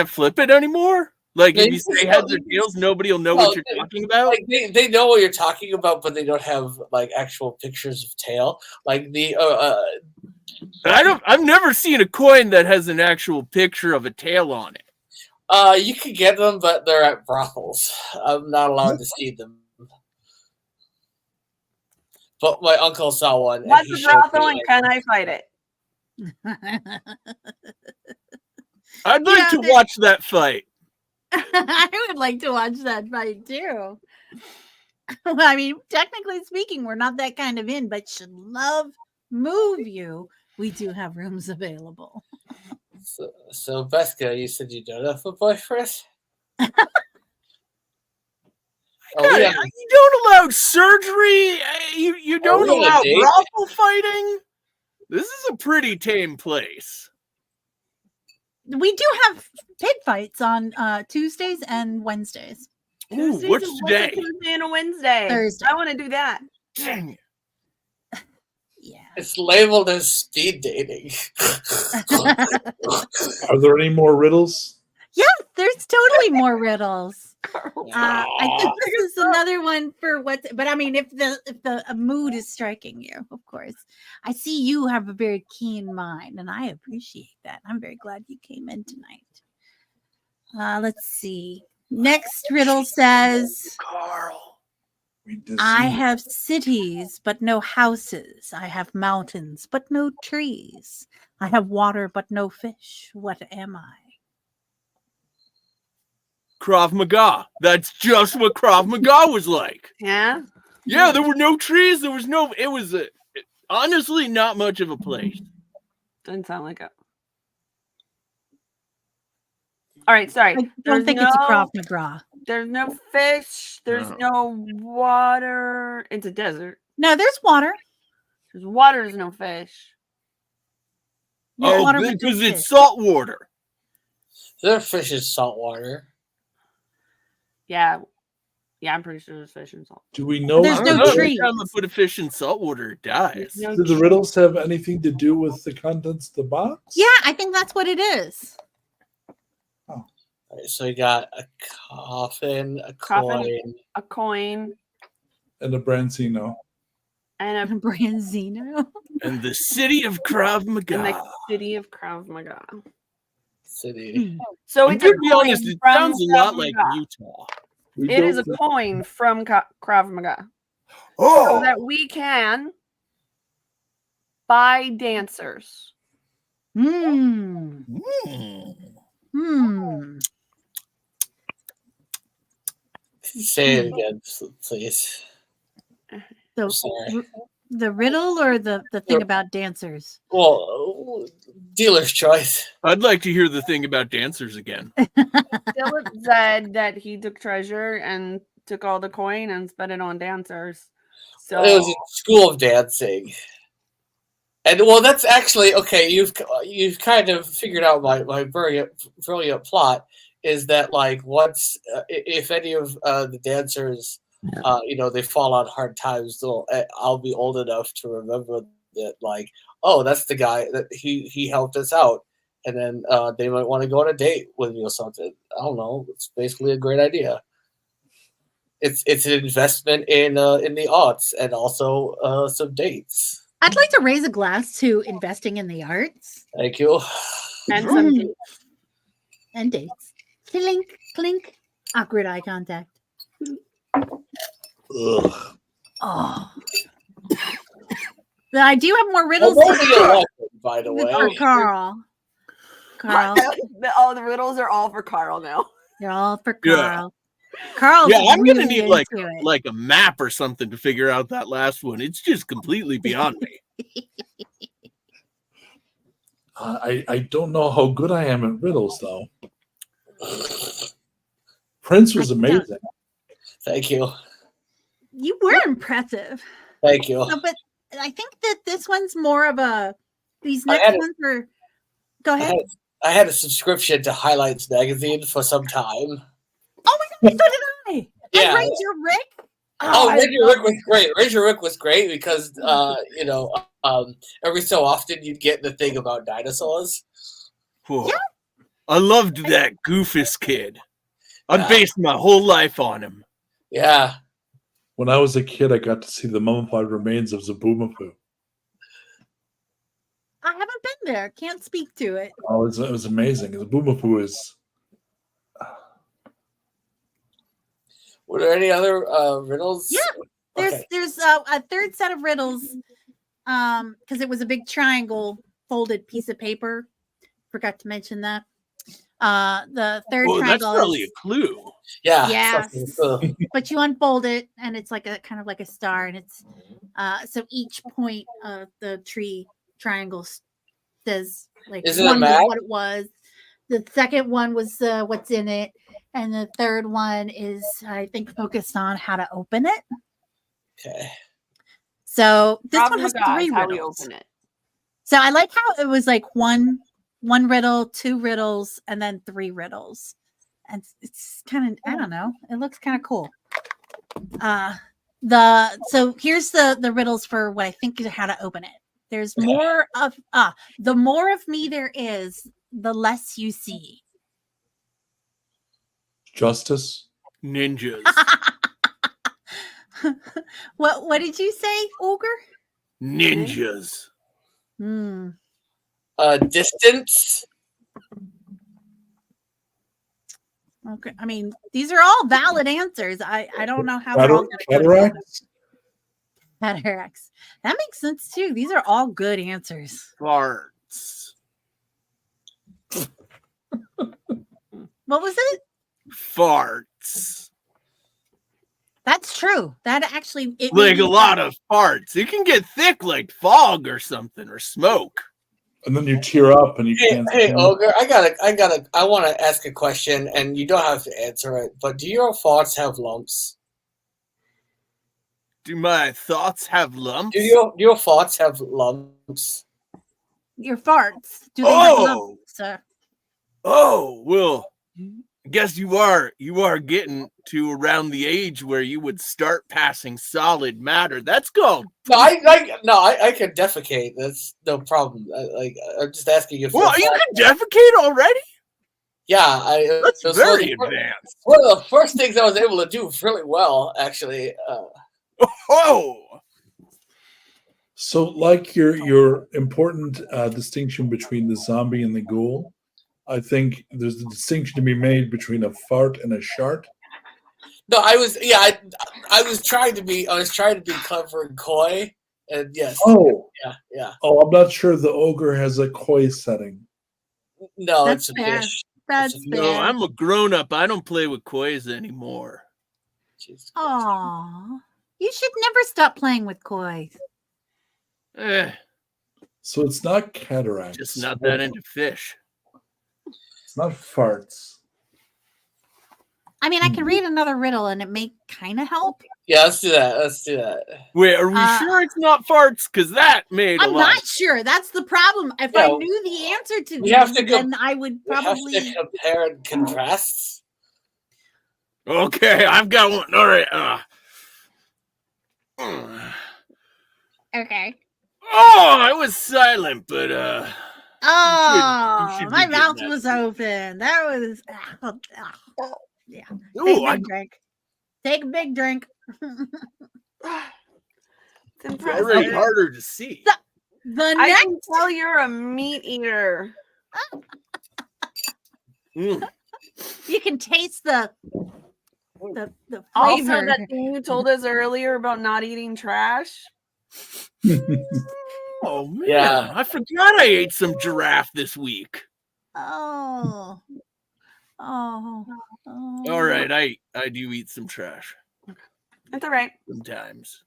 flip it anymore? Like if you say heads or tails, nobody will know what you're talking about. Like they know what you're talking about, but they don't have like actual pictures of tail. Like the I've never seen a coin that has an actual picture of a tail on it. you can get them, but they're at brothels. I'm not allowed to see them. But my uncle saw one. and What's he a showed me brothel and it. can I fight it? I'd like to watch that fight. I would like to watch that fight too. Well, I mean, technically speaking, we're not that kind of inn, but should love move you. We do have rooms available. So Beska, you said you don't have a boyfriend? God, you don't allow surgery. You don't we on a allow date? brothel fighting. This is a pretty tame place. We do have pit fights on Tuesdays and Wednesdays. Ooh, Tuesdays what's and today? what's a Tuesday and a Wednesday? Thursday. I want to do that. Dang it. Yeah. It's labeled as speed dating. Are there any more riddles? Yeah, there's totally more riddles. I think this is another one for what, but I mean, if the mood is striking you, of course. I see you have a very keen mind, and I appreciate that. I'm very glad you came in tonight. Let's see. Next riddle says, Carl. I have cities, but no houses. I have mountains, but no trees. I have water, but no fish. What am I? Krav Maga. That's just what Krav Maga was like. Yeah. Yeah, there were no trees. There was no. It was honestly not much of a place. Doesn't sound like it. All right, sorry. I don't think it's a Krav Maga. There's no fish. There's no water. It's a desert. No, there's water. There's water. There's no fish. There's Oh, water with because no it's fish. salt water. Their fish is salt water. Yeah. Yeah, I'm pretty sure there's fish in salt. Do we know? There's I don't no know. trees. Every time I put a fish in salt water, it dies. No Do the riddles have anything to do with the contents of the box? Yeah, I think that's what it is. All right, so you got a coffin, a Coffin. coin. A coin And a Branzino. and a Branzino. And the city of Krav Maga. in the city of Krav Maga. City. So I'm it's a gonna be coin honest, it from sounds a Krav lot like Maga. Utah. We It is a built coin from Krav Maga, so Oh, that we can buy dancers. Hmm. Hmm. Say it again, please. So Sorry. the riddle or the thing about dancers? Well, dealer's choice. I'd like to hear the thing about dancers again. Philip said that he took treasure and took all the coin and spent it on dancers. So It was a school of dancing. And well, that's actually okay. You've kind of figured out my brilliant plot is that like once if any of the dancers they fall on hard times, I'll be old enough to remember that like that's the guy that he helped us out, and then they might want to go on a date with me or something. I don't know. It's basically a great idea. It's an investment in the arts and also some dates. I'd like to raise a glass to investing in the arts Thank you. and some and dates. Clink, clink. Awkward eye contact. Ugh. Oh. I do have more I'm riddles only elected, by the way. for Carl. Carl. all the riddles are all for Carl now. They're all for Yeah. Carl. Carl's Yeah, I'm gonna really need into it. like a map or something to figure out that last one. It's just completely beyond me. I don't know how good I am at riddles, though. Prince was amazing. Thank you. You were impressive. Thank you. No, but I think that this one's more of a. These I next had a- ones are. Go ahead. I had a subscription to Highlights magazine for some time. Oh my God, so did I. Yeah. And Ranger Rick. Ranger Rick was great. Ranger Rick was great because every so often you'd get the thing about dinosaurs. Whoa. I loved that Goofus kid. I based my whole life on him. Yeah. When I was a kid, I got to see the mummified remains of Zaboomafoo. I haven't been there. Can't speak to it. Oh, it was amazing. Zaboomafoo is. Were there any other riddles? Yeah. There's a third set of riddles. Because it was a big triangle folded piece of paper. Forgot to mention that. The third Oh, that's triangle. probably is- a clue. Yeah. Yes. something, but you unfold it and it's like a kind of like a star, and it's so each point of the tree triangle says like Is it a one was map? what it was, the second one was what's in it, and the third one is I think focused on how to open it. Okay. So this Krav one has Maga is three how we riddles. open it. So I like how it was like one riddle, two riddles, and then three riddles. And it's kind of, I don't know, it looks kind of cool. So here's the riddles for what I think is how to open it. There's more of the more of me there is, the less you see. Justice. Ninjas. What did you say, Ogre? Ninjas. Hmm. Distance. Okay. I mean, these are all valid answers. I don't know how they're all gonna come together. Cataracts. Cataracts. That makes sense too. These are all good answers. Farts. What was it? farts. That's true. That actually it Like a lot of farts. It can get thick like fog or something or smoke. And then you tear up and you can't. Hey, Ogre, I want to ask a question, and you don't have to answer it. But do your thoughts have lumps? Do my thoughts have lumps? Do your thoughts have lumps? Your farts. Do they have lumps, sir? Oh, well, I guess you are getting to around the age where you would start passing solid matter. That's called. No, I can defecate. That's no problem. I'm just asking if. Well, you can defecate already? Yeah, that's very advanced. One of the first things I was able to do really well, actually. Oh. So, like your important distinction between the zombie and the ghoul, I think there's a distinction to be made between a fart and a shart. No, I was trying to be clever and coy, and yes. Oh, yeah. Oh, I'm not sure the ogre has a coy setting. No, That's it's fair. a fish. That's fair. No, I'm a grown up. I don't play with kois anymore. Aw. You should never stop playing with koi. So it's not cataracts. Just not that into fish. It's not farts. I mean, I can read another riddle and it may kind of help. Yeah, let's do that. Wait, are we sure it's not farts? Because that made I'm not sure. That's the problem. If I knew the answer to this, then I would probably have to compare and contrast. Okay, I've got one. All right. Okay. Oh, I was silent, but Oh, you should my be mouth getting was open. That was yeah. Ooh, Take a big drink. It's already harder to see. I can tell you're a meat eater. Mm. You can taste the flavor. Also, that thing you told us earlier about not eating trash. Oh man, Yeah. I forgot I ate some giraffe this week. Oh. All right, I do eat some trash. That's all right. Sometimes.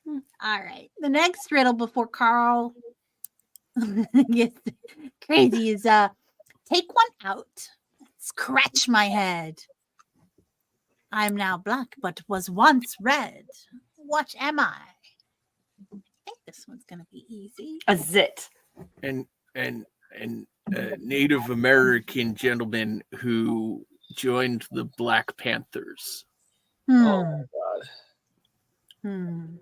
All right. The next riddle before Carl gets crazy is take one out. Scratch my head. I'm now black, but was once red. What am I? I think this one's gonna be easy. A zit. And Native American gentleman who joined the Black Panthers. Oh my god.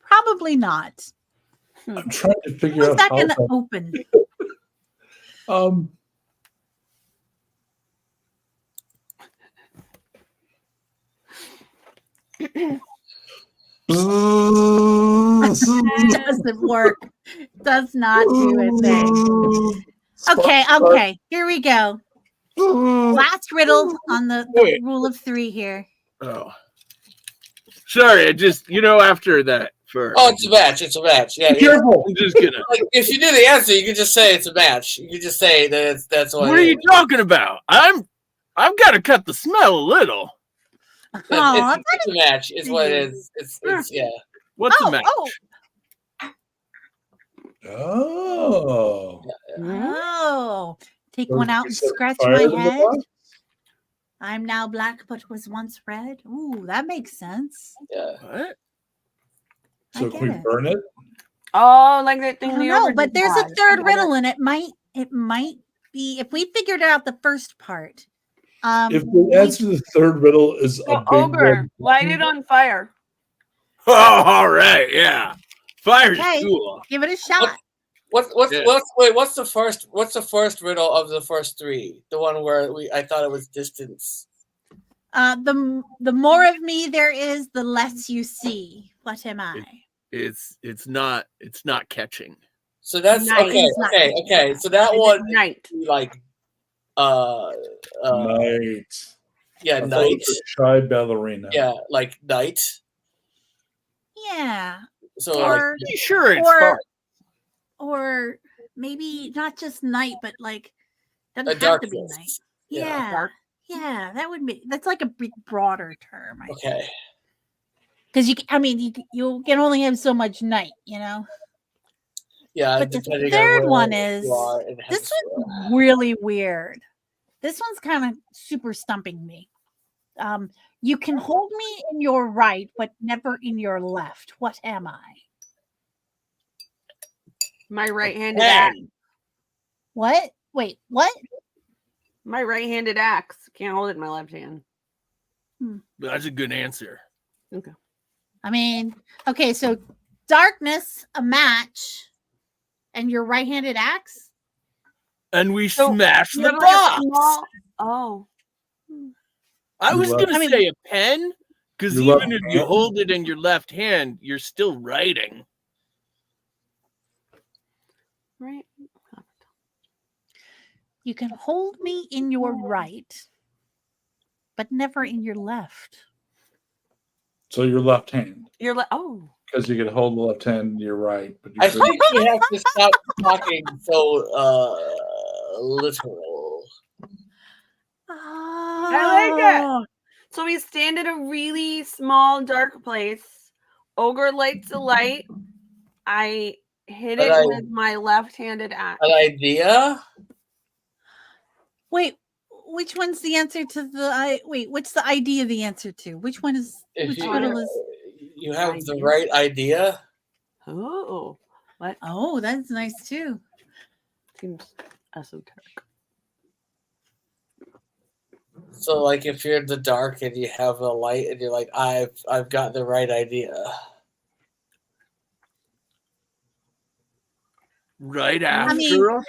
Probably not. I'm trying to figure How's out that how gonna that- open? Doesn't work. Does not do a thing. Okay. Here we go. Last riddle on the rule of 3 here. Oh, sorry. I just after that. Oh, it's a match. Yeah, Be careful. I'm just gonna. Like, if you knew the answer, you could just say it's a match. You could just say that that's what. What are you talking about? I've got to cut the smell a little. It's a match. Is what it is. It's yeah. What's a match? Oh. Take one out and scratch fire my in the head. box? I'm now black, but was once red. Ooh, that makes sense. Yeah. What? So I can we get it. burn it? Oh, like that I thing. don't know, but there's a third riddle, and it might be if we figured out the first part. If the answer to the third riddle is a big ogre, red light it on fire. Oh, all right, yeah. Fire's Okay. cool. Give it a shot. What's the first riddle of the first 3? The one where I thought it was distance. The more of me there is, the less you see. What am I? It's not catching. So that's Night. okay. It's not Okay. So that Is it one night. like night. yeah, I thought it night. was a shy ballerina. Yeah, like night. Yeah. So Or Pretty sure it's or- fart. or maybe not just night, but like doesn't a have dark to be mist. night. Yeah. Yeah. Dark. Yeah, that's like a big broader term. Okay. Because you can only have so much night, you know. Yeah, But the depending on third where one is you are in this hemisphere. one's really weird. This one's kind of super stumping me. You can hold me in your right, but never in your left. What am I? My right-handed Pen. axe. What? Wait, what? My right-handed axe. Can't hold it in my left hand. That's a good answer. Okay. I mean, okay, so darkness, a match, and your right-handed axe. And we So, smash You the have like a box. small. Oh. I was love- gonna say a pen, because You love even if you pen? hold it in your left hand, you're still writing. Right. You can hold me in your right, but never in your left. So your left hand, You're like, oh. because you can hold the left hand in your right, but you I couldn't. think you have to stop talking so literal. I like it. So we stand in a really small, dark place. Ogre lights a light. I hit it with my left-handed axe. An idea? Wait, which one's the answer to the? What's the idea? The answer to which one is? If Which you, riddle is? you have the right idea. Oh, what? Oh, that's nice too. Seems esoteric. So, like, if you're in the dark and you have a light, and you're like, "I've got the right idea." Right after I mean, a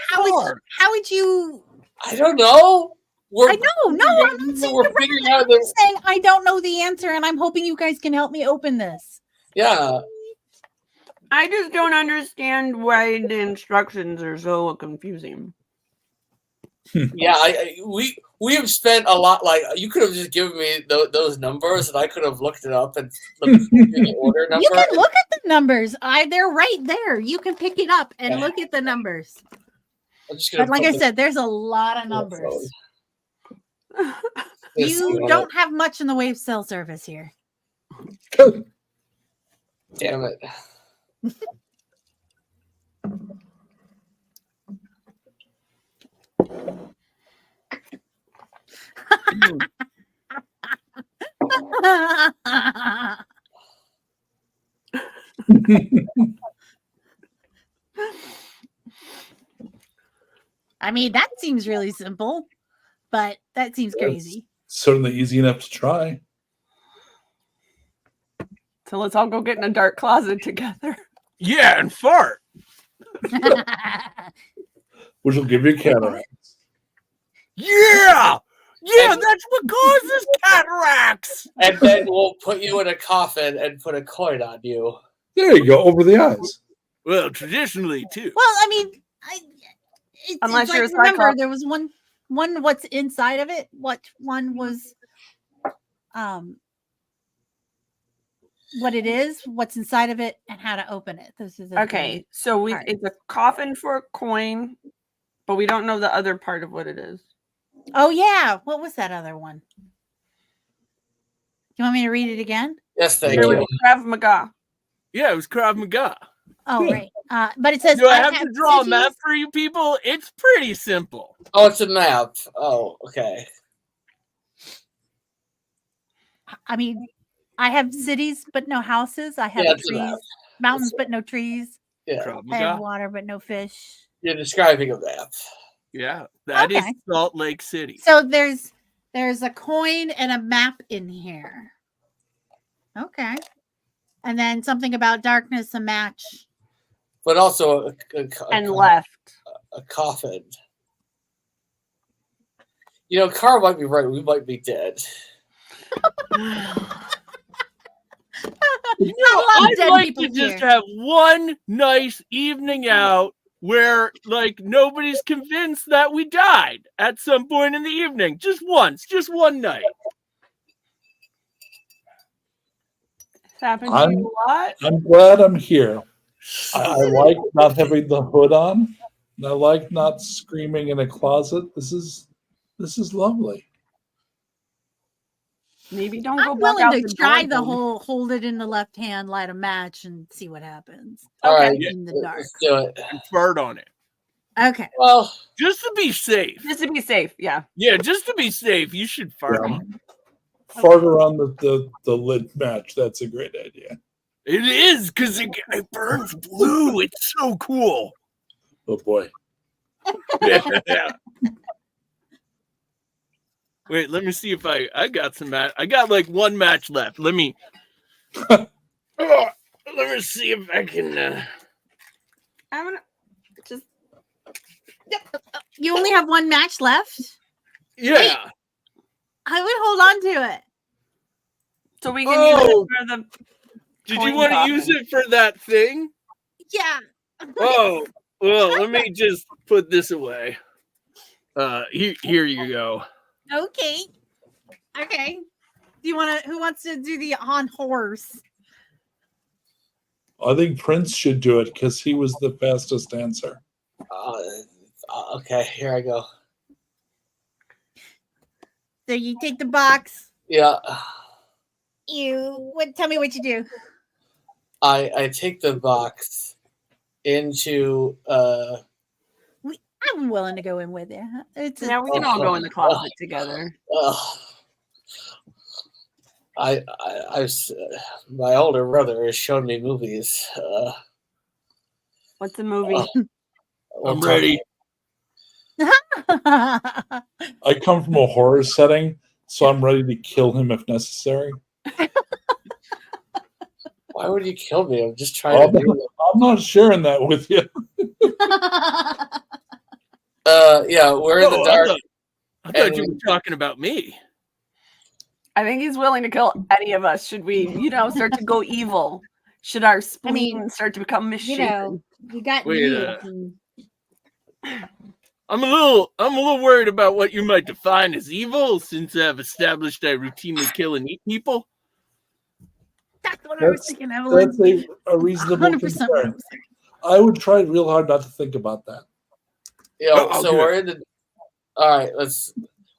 how would you? I don't know. I know. No, I'm not saying we're you're right. figuring out I'm the. saying I don't know the answer, and I'm hoping you guys can help me open this. Yeah. I just don't understand why the instructions are so confusing. Yeah, we have spent a lot. Like, you could have just given me those numbers, and I could have looked it up and looked at the order number. You can look at the numbers. They're right there. You can pick it up and look at the numbers. I'm just gonna But like put I the- said, there's a lot of the numbers. phone. Just You on don't have much in the way of cell service here. it. Damn it. I mean, that seems really simple, but that seems crazy. Certainly easy enough to try. So let's all go get in a dark closet together. Yeah, and fart. Which will give you cataracts. Yeah! Yeah, that's what causes cataracts! And then we'll put you in a coffin and put a coin on you. There you go, over the eyes. Well, traditionally, too. Well, I mean, Unless it's you're like, a remember, Cyclops. there was one what's inside of it. What one was, what it is, what's inside of it, and how to open it. This is Okay, so All right. it's a coffin for a coin, but we don't know the other part of what it is. Oh yeah, what was that other one? You want me to read it again? Yes, thank There you. was Krav Maga. Yeah, it was Krav Maga. Oh Yeah. right, but it says Do I have to draw a cities- map for you people? It's pretty simple. Oh, it's a map. Oh, okay. I mean, I have cities but no houses. I have Yeah, it's a trees, map. mountains but no trees. Yeah, Krav I have Maga. water but no fish. you're describing a map. Yeah, that is Okay. Salt Lake City. So there's a coin and a map in here. Okay. And then something about darkness, a match. But also And left. a coffin. You know, Carl might be right. We might be dead. You Not a lot of I'd dead like people to just here. have one nice evening out where, like, nobody's convinced that we died at some point in the evening. Just once, just one night. It's happened to you a lot. I'm glad I'm here. I like not having the hood on. And I like not screaming in a closet. This is lovely. Maybe don't go I'm back willing out to the try door the then. whole hold it in the left hand, light a match, and see what happens All Okay. right, in the dark. let's do it. And fart on it. Okay. Well, Just to be safe. Just to be safe, yeah. Yeah, just to be safe, you should fart Yeah. on it. Fart around the lit match. That's a great idea. It is, because it burns blue. It's so cool. Oh boy. Yeah. Wait, let me see if I got some match. I got like one match left. Let me let me see if I can I'm gonna just You only have one match left? yeah. I would hold on to it. so we can use it Oh. for the Did coin you want to toss. use it for that thing? Yeah. Oh, well, let me just put this away. Here you go. Okay. Okay. Do you want to? Who wants to do the on horse? I think Prince should do it because he was the fastest dancer. okay, here I go. So you take the box. Yeah, Tell me what you do. I take the box into I'm willing to go in with you. Now we can all go in the closet together. My older brother has shown me movies. What's the movie? I'm ready. I come from a horror setting, so I'm ready to kill him if necessary. Why would you kill me? I'm just trying to do it. I'm not sharing that with you. Yeah, we're in the dark. I thought you were talking about me. I think he's willing to kill any of us. Should we, start to go evil? Should our spleen start to become misshapen? You got Wait, me. I'm a little worried about what you might define as evil, since I've established I routinely kill and eat people. That's what I was thinking, Evelyn. That's a reasonable 100% concern. what I was thinking. I would try real hard not to think about that. So we're in the. All right, let's.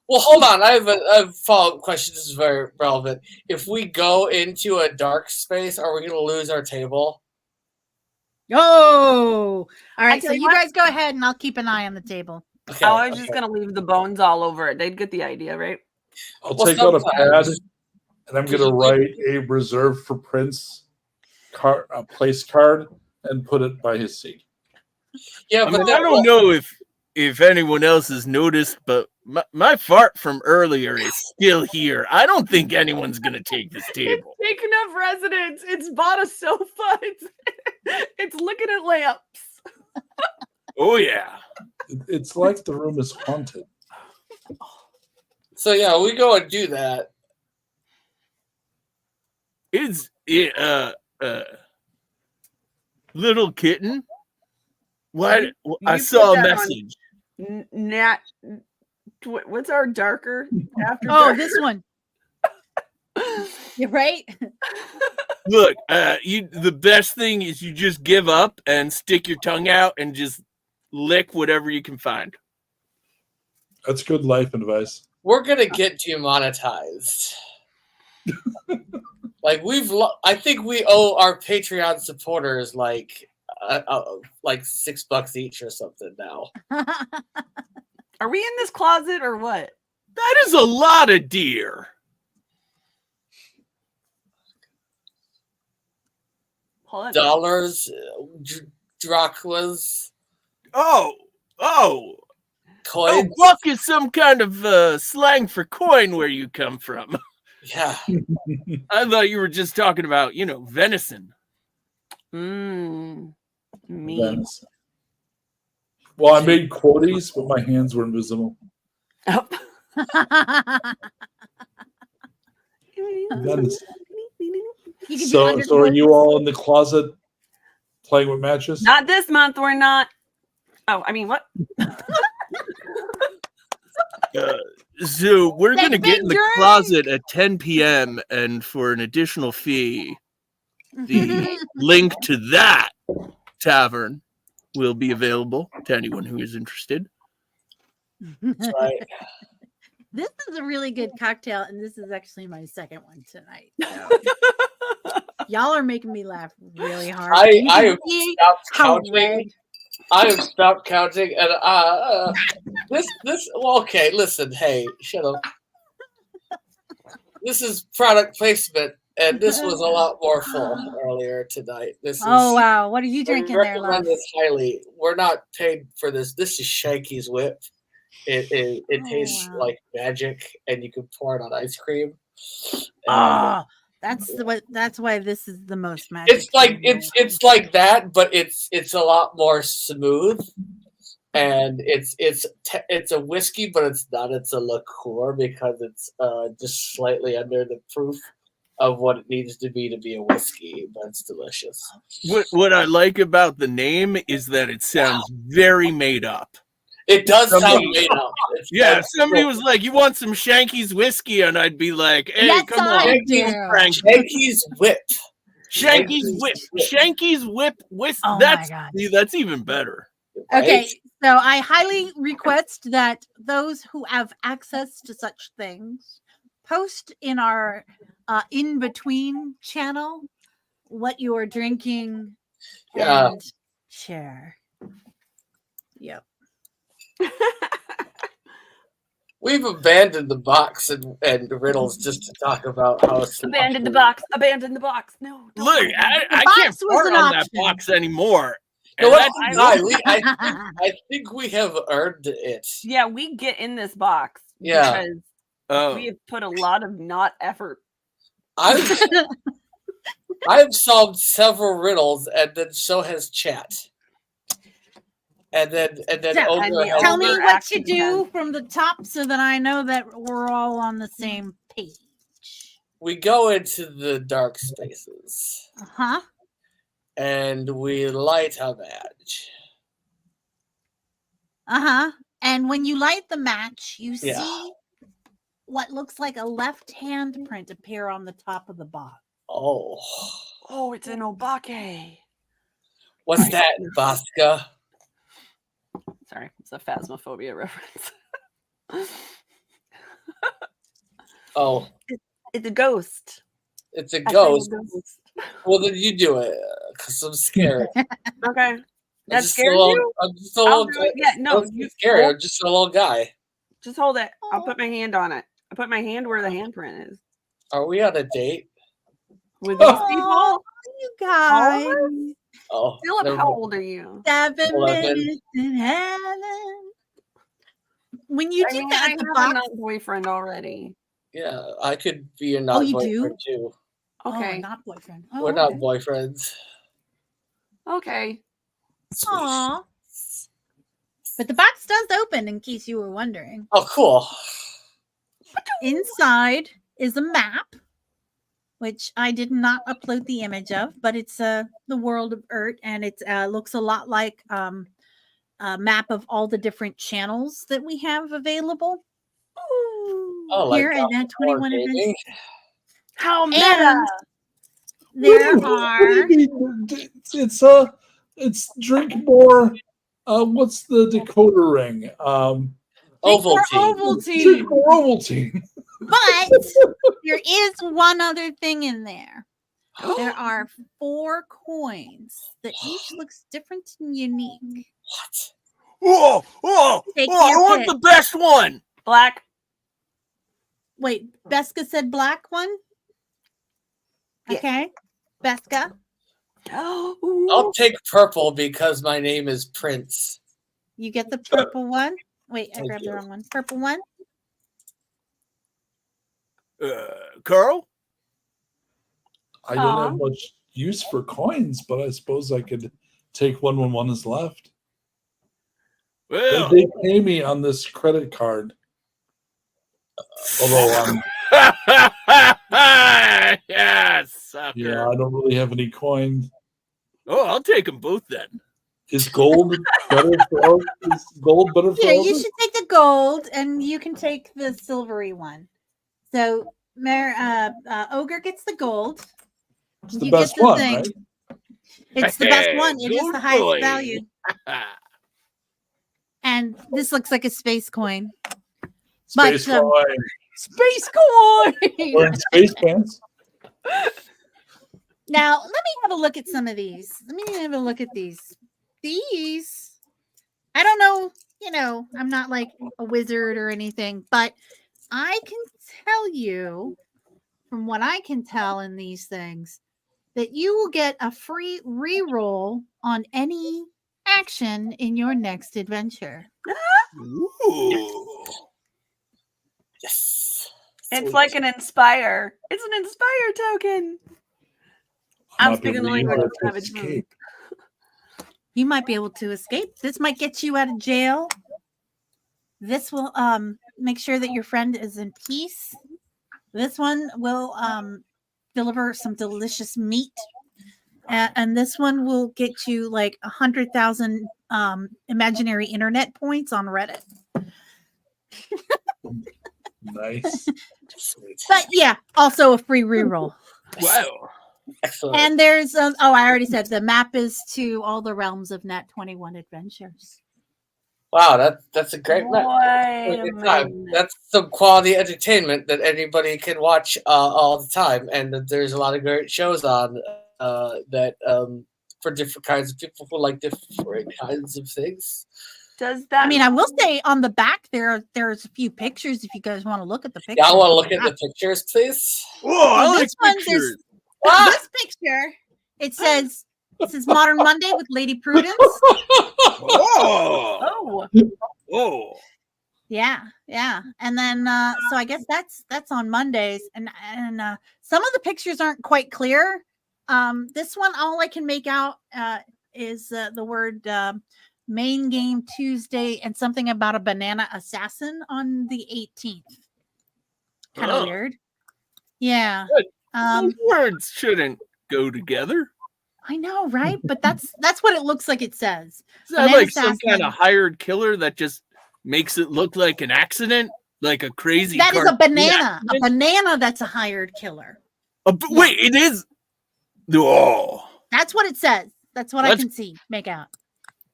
Well, hold on. I have a follow-up question. This is very relevant. If we go into a dark space, are we going to lose our table? Oh, all right. tell So you you what. guys go ahead, and I'll keep an eye on the table. Okay, I was just gonna leave the bones all over it. They'd get the idea, right? I'll Well, take out a sometimes- pad and I'm going to write a reserved for Prince a place card and put it by his seat. Yeah, I but mean, I don't know if anyone else has noticed, but my fart from earlier is still here. I don't think anyone's gonna take this table. It's taken up residence. It's bought a sofa. It's looking at lamps. Oh yeah. It's like the room is haunted. So yeah, we go and do that. Is it little kitten? What? I You saw put a that on message. Nat, what's our darker after? Oh, darker? this one. You're right. Look, the best thing is you just give up and stick your tongue out and just lick whatever you can find. That's good life advice. We're gonna get demonetized. Like I think we owe our Patreon supporters like $6 each or something now. Are we in this closet or what? That is a lot of deer. Hold on. Dollars, drachmas, Oh, coins. buck is some kind of slang for coin where you come from. Yeah. I thought you were just talking about, venison. Me. Venison. Well, I made quoties, but my hands were invisible. Oh. Venison. You can So are you all in the closet playing with matches? Not this month. We're not. Oh, I mean, what? So we're That going to get in the big drink! closet at 10 p.m. and for an additional fee, the link to that tavern will be available to anyone who is interested. That's right. This is a really good cocktail, and this is actually my second one tonight. So. Y'all are making me laugh really hard. I have stopped counting. I have stopped counting, and this. Well, okay, listen. Hey, shut up. This is product placement, and this was a lot more full earlier tonight. Wow! What are you drinking there, love? Recommend this highly. We're not paid for this. This is Shanky's Whip. It tastes like magic, and you can pour it on ice cream. That's why this is the most magic. It's like that, but it's a lot more smooth, and it's a whiskey, but it's not. It's a liqueur because it's just slightly under the proof of what it needs to be a whiskey, but it's delicious. What I like about the name is that it sounds very made up. It does sound made up. Yeah, if somebody was like, "You want some Shanky's whiskey?" and I'd be like, "Hey, yes, come on, Shanky's Whip, Shanky's Whip, Shanky's Whip whiskey." Oh that's even better. Okay, so I highly request that those who have access to such things post in our in between channel what you are drinking and share. Yep. We've abandoned the box and riddles just to talk about how it's abandoned the box. Abandoned the box. No. Look, I can't fart on that box anymore. You know what? I think we have earned it. Yeah, we get in this box. Yeah. Because we have put a lot of not effort. I've solved several riddles, and then so has chat. And then tell me what you do from the top so that I know that we're all on the same page. We go into the dark spaces. Uh-huh. And we light a match. Uh-huh. And when you light the match, you see what looks like a left handprint appear on the top of the box. Oh, it's an obake. What's that, Baska? Sorry, it's a phasmophobia reference. It's a ghost. It's a ghost. Well, then you do it, because I'm scared. Okay. That scares you? I'm just a little guy. Yeah, no. You scary. I'm just a little guy. Just hold it. I'll put my hand on it. I put my hand where the handprint is. Are we on a date? With these people? You guys. Oh, Philip, how old are you? 7 minutes in heaven. When you do that, I have a non-boyfriend already. Yeah, I could be your non-boyfriend too. Okay. Not boyfriend. We're not boyfriends. Okay. Aww. But the box does open, in case you were wondering. Oh, cool. Inside is a map, which I did not upload the image of, but it's the world of Urt, and it looks a lot like a map of all the different channels that we have available. Here at Nat21 Adventures. How meta! There are. It's drink more. What's the decoder ring? Ovaltine. Drink more Ovaltine. But there is one other thing in there. There are 4 coins that each looks different and unique. What? I want the best one. Black. Wait, Beska said black one? Yeah. Okay. Beska. I'll take purple because my name is Prince. You get the purple one? Wait, I grabbed the wrong one. Purple one? Carl? I don't have much use for coins, but I suppose I could take one when one is left. Well, they pay me on this credit card. Although yes, yeah, I don't really have any coins. Oh, I'll take them both then. Is gold better for Is gold better for you should take the gold, and you can take the silvery one. So, Ogre gets the gold. It's the best one, right? It's the best one. It is the highest value. And this looks like a space coin. Space But, coin. Space coin. Wearing space pants. Now, let me have a look at some of these. Let me have a look at these. These, I don't know, I'm not like a wizard or anything, but I can tell you from what I can tell in these things that you will get a free reroll on any action in your next adventure. Ooh. Yes. It's Sweet. like an inspire. It's an inspire token. I'm Might be speaking the able to language use of it to Savage Moon. escape. You might be able to escape. This might get you out of jail. This will make sure that your friend is in peace. This one will deliver some delicious meat. And this one will get you like 100,000 imaginary internet points on Reddit. Nice. Sweet. But yeah, also a free reroll. Wow. Excellent. And there's I already said the map is to all the realms of Nat21 Adventures. Wow, that's a great map. Wait a Good time. minute. That's some quality entertainment that anybody can watch all the time, and there's a lot of great shows on that for different kinds of people who like different kinds of things. Does that I mean, I will say on the back there's a few pictures if you guys want to look at the pictures. Yeah, I want to look at the pictures, please. Oh, I like This one, pictures. This picture, it says Modern Monday with Lady Prudence. Oh. Oh, Oh. Yeah. And then so I guess that's on Mondays, and some of the pictures aren't quite clear. This one, all I can make out is the word main game Tuesday and something about a banana assassin on the 18th. Kind of Oh. weird. Yeah. Good. Those words shouldn't go together. I know, right? But that's what it looks like it says. Is that Banana like some kind of assassin. hired killer that just makes it look like an accident? Like a crazy That is a cartoon banana. accident? A banana that's a hired killer. Wait, it is. Oh. That's what it says. That's what I That's- can see. Make out.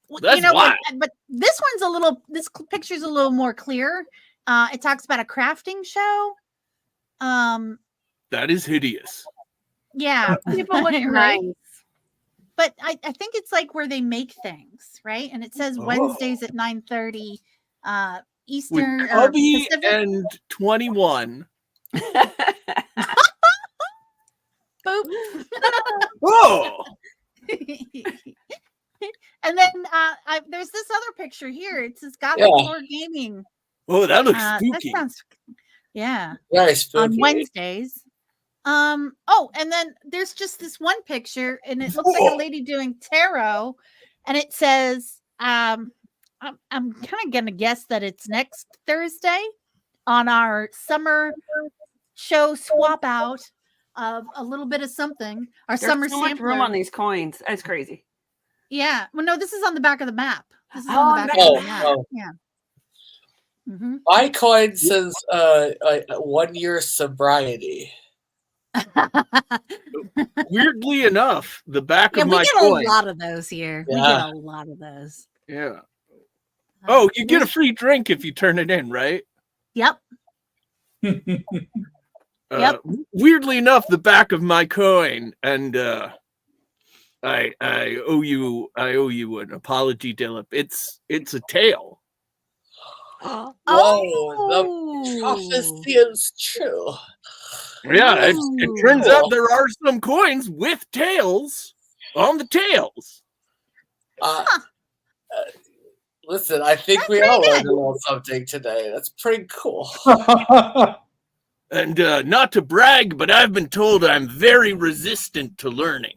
Well, That's wild. but this one's this picture's a little more clear. It talks about a crafting show. That is hideous. Yeah. people look Right? nice. But I think it's like where they make things, right? And it says Oh. Wednesdays at 9:30 With Eastern or Cubby Pacific. and 21. Boop. Oh. And then there's this other picture here. It says Gothic Yeah. Floor Gaming. Oh, that looks That spooky. sounds, yeah, Very spooky. on Wednesdays. Oh, and then there's just this one picture, and it looks like a lady doing tarot, and it says, I'm kind of gonna guess that it's next Thursday on our summer show swap out of a little bit of something. Our There's summer so much sampler. room on these coins. That's crazy. Yeah. Well, no, this is on the back of the map. This is Oh, on the back nice. of the map. Oh. Yeah. Mm-hmm. My coin says 1 year sobriety. Weirdly enough, the back Yeah, of we my get coin. a lot of those here. We Yeah. get a lot of those. Yeah. Oh, you get a free drink if you turn it in, right? Yep. Yep. Weirdly enough, the back of my coin, and I owe you an apology, Dilip. It's a tail. Whoa, Oh. the prophecy is true. Yeah, it turns out there are some coins with tails on the tails. Listen, I think That's we pretty all learned good. a little something today. That's pretty cool. And not to brag, but I've been told I'm very resistant to learning.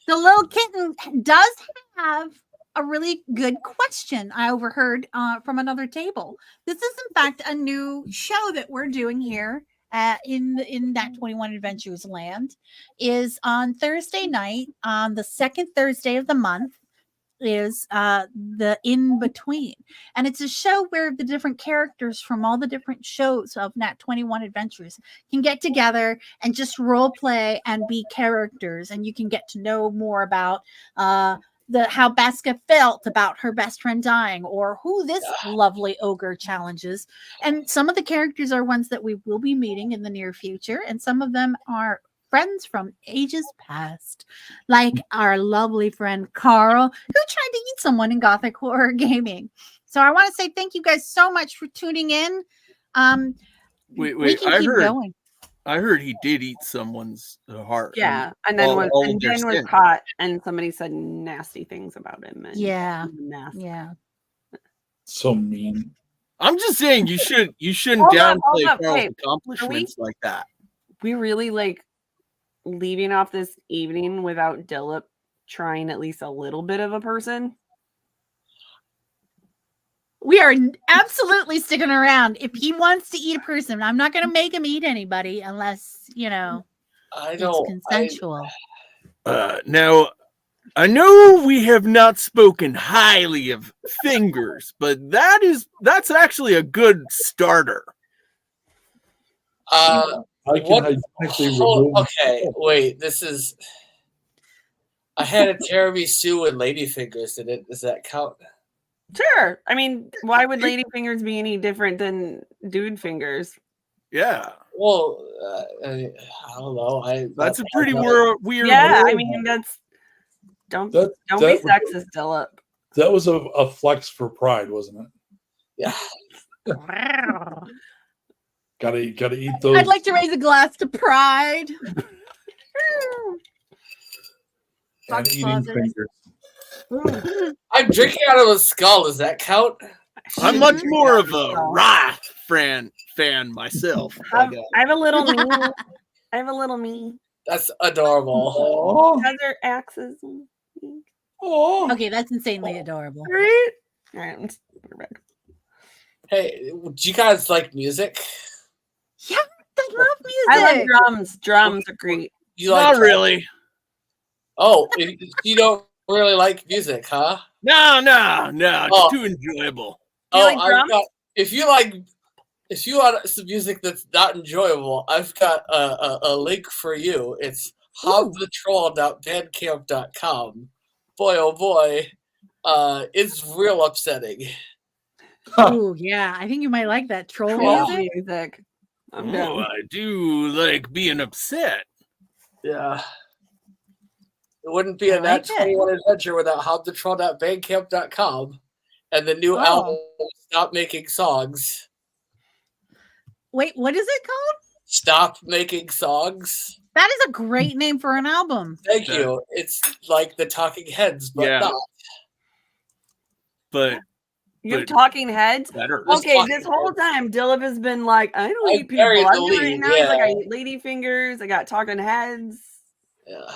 The little kitten does have a really good question I overheard from another table. This is, in fact, a new show that we're doing here in Nat21 Adventures land. Is on Thursday night, on the second Thursday of the month, is the In Between, and it's a show where the different characters from all the different shows of Nat21 Adventures can get together and just role play and be characters, and you can get to know more about how Baska felt about her best friend dying, or who this lovely ogre challenges. And some of the characters are ones that we will be meeting in the near future, and some of them are friends from ages past, like our lovely friend Carl, who tried to eat someone in Gothic horror gaming. So I want to say thank you guys so much for tuning in. Wait, we can keep going. I heard he did eat someone's heart. Yeah, and then was caught, and somebody said nasty things about him. And Yeah. So mean. I'm just saying you shouldn't downplay Carl's accomplishments like that. We really like leaving off this evening without Dillip trying at least a little bit of a person. We are absolutely sticking around. If he wants to eat a person, I'm not going to make him eat anybody unless, it's consensual. Now, I know we have not spoken highly of fingers, but that's actually a good starter. Okay, wait. This is. I had a tiramisu and ladyfingers in it. Does that count? Sure. I mean, why would lady fingers be any different than dude fingers? Yeah. Well, I don't know. That's a pretty weird. Yeah, I mean don't be sexist, Dillip. That was a flex for pride, wasn't it? Yeah. Gotta eat those. I'd like to raise a glass to pride. And eating fingers. I'm drinking out of a skull. Does that count? I'm much more of a Wrath fan myself. I have a little me. I have a little me. That's adorable. Other axes. Oh. Okay, that's insanely adorable. Right? All right, we're back. Hey, do you guys like music? Yeah, I love music. I like drums. Drums are great. You like Not really. Oh, you don't really like music, huh? No, it's too enjoyable. If you want some music that's not enjoyable, I've got a link for you. It's hobthetroll.bandcamp.com. Boy, oh boy, it's real upsetting. Oh yeah, I think you might like that troll music. I do like being upset. Yeah. It wouldn't be a Nat21 Adventure without hobthetroll.bandcamp.com and the new album, Stop Making Songs. Wait, what is it called? Stop Making Songs. That is a great name for an album. Thank you. It's like the Talking Heads, but not. But you have Talking Heads? Better. Okay, this whole time, Dillip has been like, I don't eat people. Right now, he's like, I eat lady fingers. I got Talking Heads. Yeah.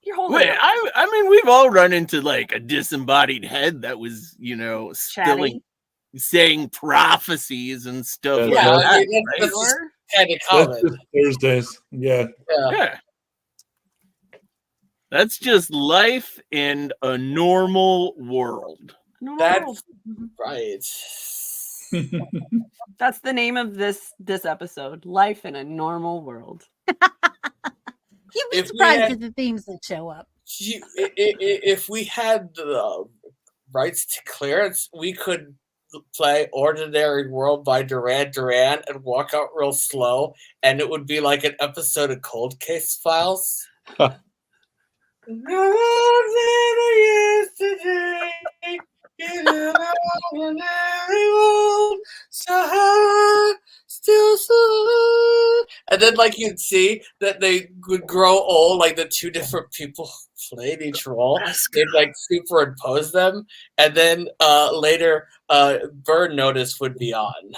You're holding Wait, I mean, we've all run into like a disembodied head that was, saying prophecies and stuff. Yeah, like that, that's kind of common. Thursdays. Yeah. That's just life in a normal world. That's right. That's the name of this episode. Life in a normal world. You'd be surprised at the themes that show up. If we had the rights to clearance, we could play Ordinary World by Duran Duran and walk out real slow, and it would be like an episode of Cold Case Files. Yesterday, in an ordinary world, still so. And then, like, you'd see that they would grow old, like the two different people played each role. They'd like superimpose them, and then later, Burn Notice would be on.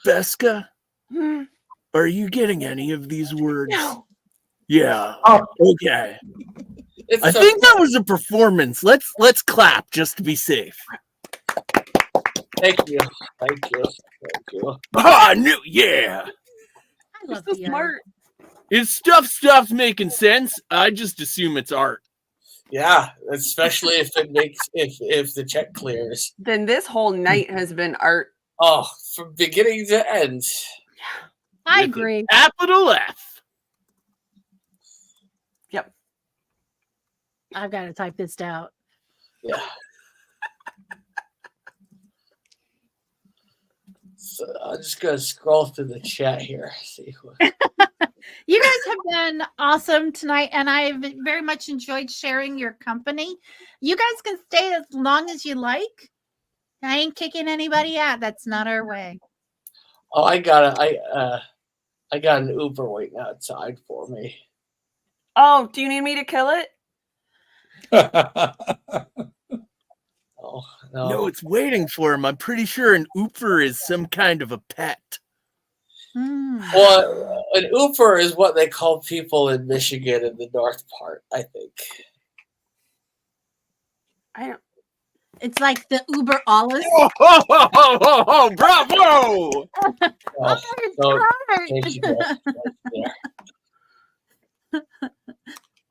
Beska, are you getting any of these words? No. Yeah. Okay. I So think that was a performance. Let's clap just to be safe. Thank you. Ah, yeah. I love so the smart. If stuff stops making sense, I just assume it's art. Yeah, especially if it makes if the check clears. Then this whole night has been art. Oh, from beginning to end. I With agree. a capital F. Yep. I've got to type this out. Yeah. So I'm just gonna scroll through the chat here. See who. You guys have been awesome tonight, and I've very much enjoyed sharing your company. You guys can stay as long as you like. I ain't kicking anybody out. That's not our way. Oh, I got an Uber waiting outside for me. Oh, do you need me to kill it? Oh No, no. it's waiting for him. I'm pretty sure an ooper is some kind of a pet. Well, an Uber is what they call people in Michigan in the north part, I think. I don't. It's like the Uber Alles. Oh, bravo! Oh, so thank you guys.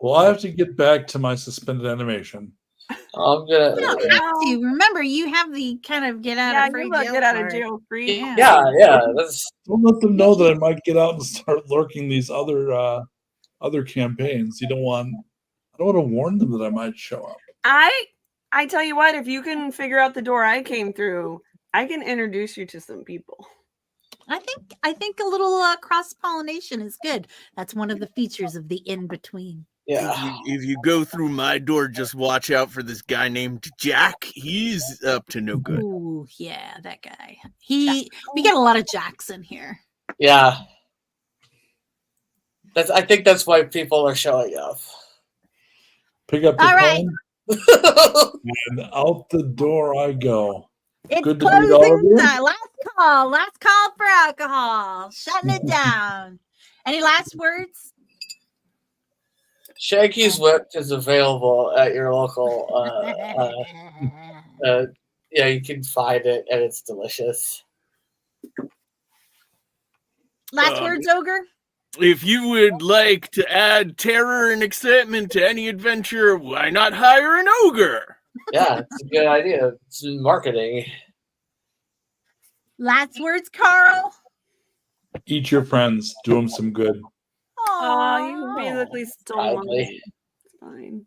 Well, I have to get back to my suspended animation. I'm gonna. You don't have to. Remember, you have the kind of get out of free jail get out of card. jail free. Yeah. That's. Don't let them know that I might get out and start lurking these other campaigns. I don't want to warn them that I might show up. I tell you what, if you can figure out the door I came through, I can introduce you to some people. I think a little cross-pollination is good. That's one of the features of the in-between. Yeah. If you go through my door, just watch out for this guy named Jack. He's up to no good. Ooh, yeah, that guy. We get a lot of Jacks in here. Yeah. I think that's why people are showing up. Pick up the All right. phone, and out the door I go. It's Good to meet all of closing you. time. Last call for alcohol. Shutting it down. Any last words? Shaggy's Whip is available at your local. Yeah, you can find it, and it's delicious. Last words, Ogre? If you would like to add terror and excitement to any adventure, why not hire an ogre? Yeah, it's a good idea. It's marketing. Last words, Carl? Eat your friends. Do them some good. You basically stole one. Sadly. It's fine.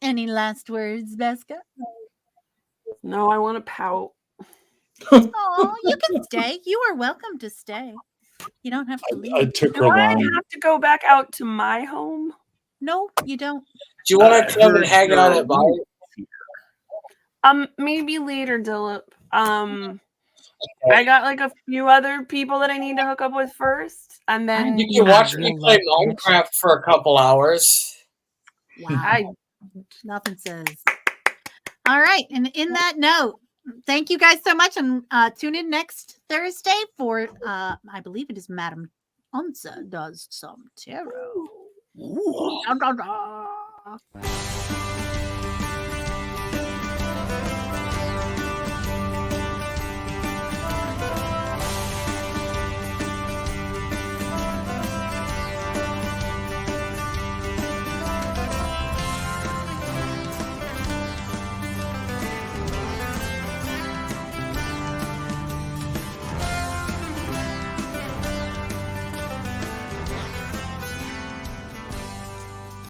Any last words, Beska? No, I want to pout. Oh, you can stay. You are welcome to stay. You don't have to leave. I took her Do I line. have to go back out to my home? No, you don't. Do you want to come and hang out at mine? Maybe later, Dilip. I got like a few other people that I need to hook up with first, and then You can watch me play Minecraft for a couple hours. Wow. Nothing says. All right. And in that note, thank you guys so much. And tune in next Thursday for, I believe it is Madam Unsa does some tarot. Ooh.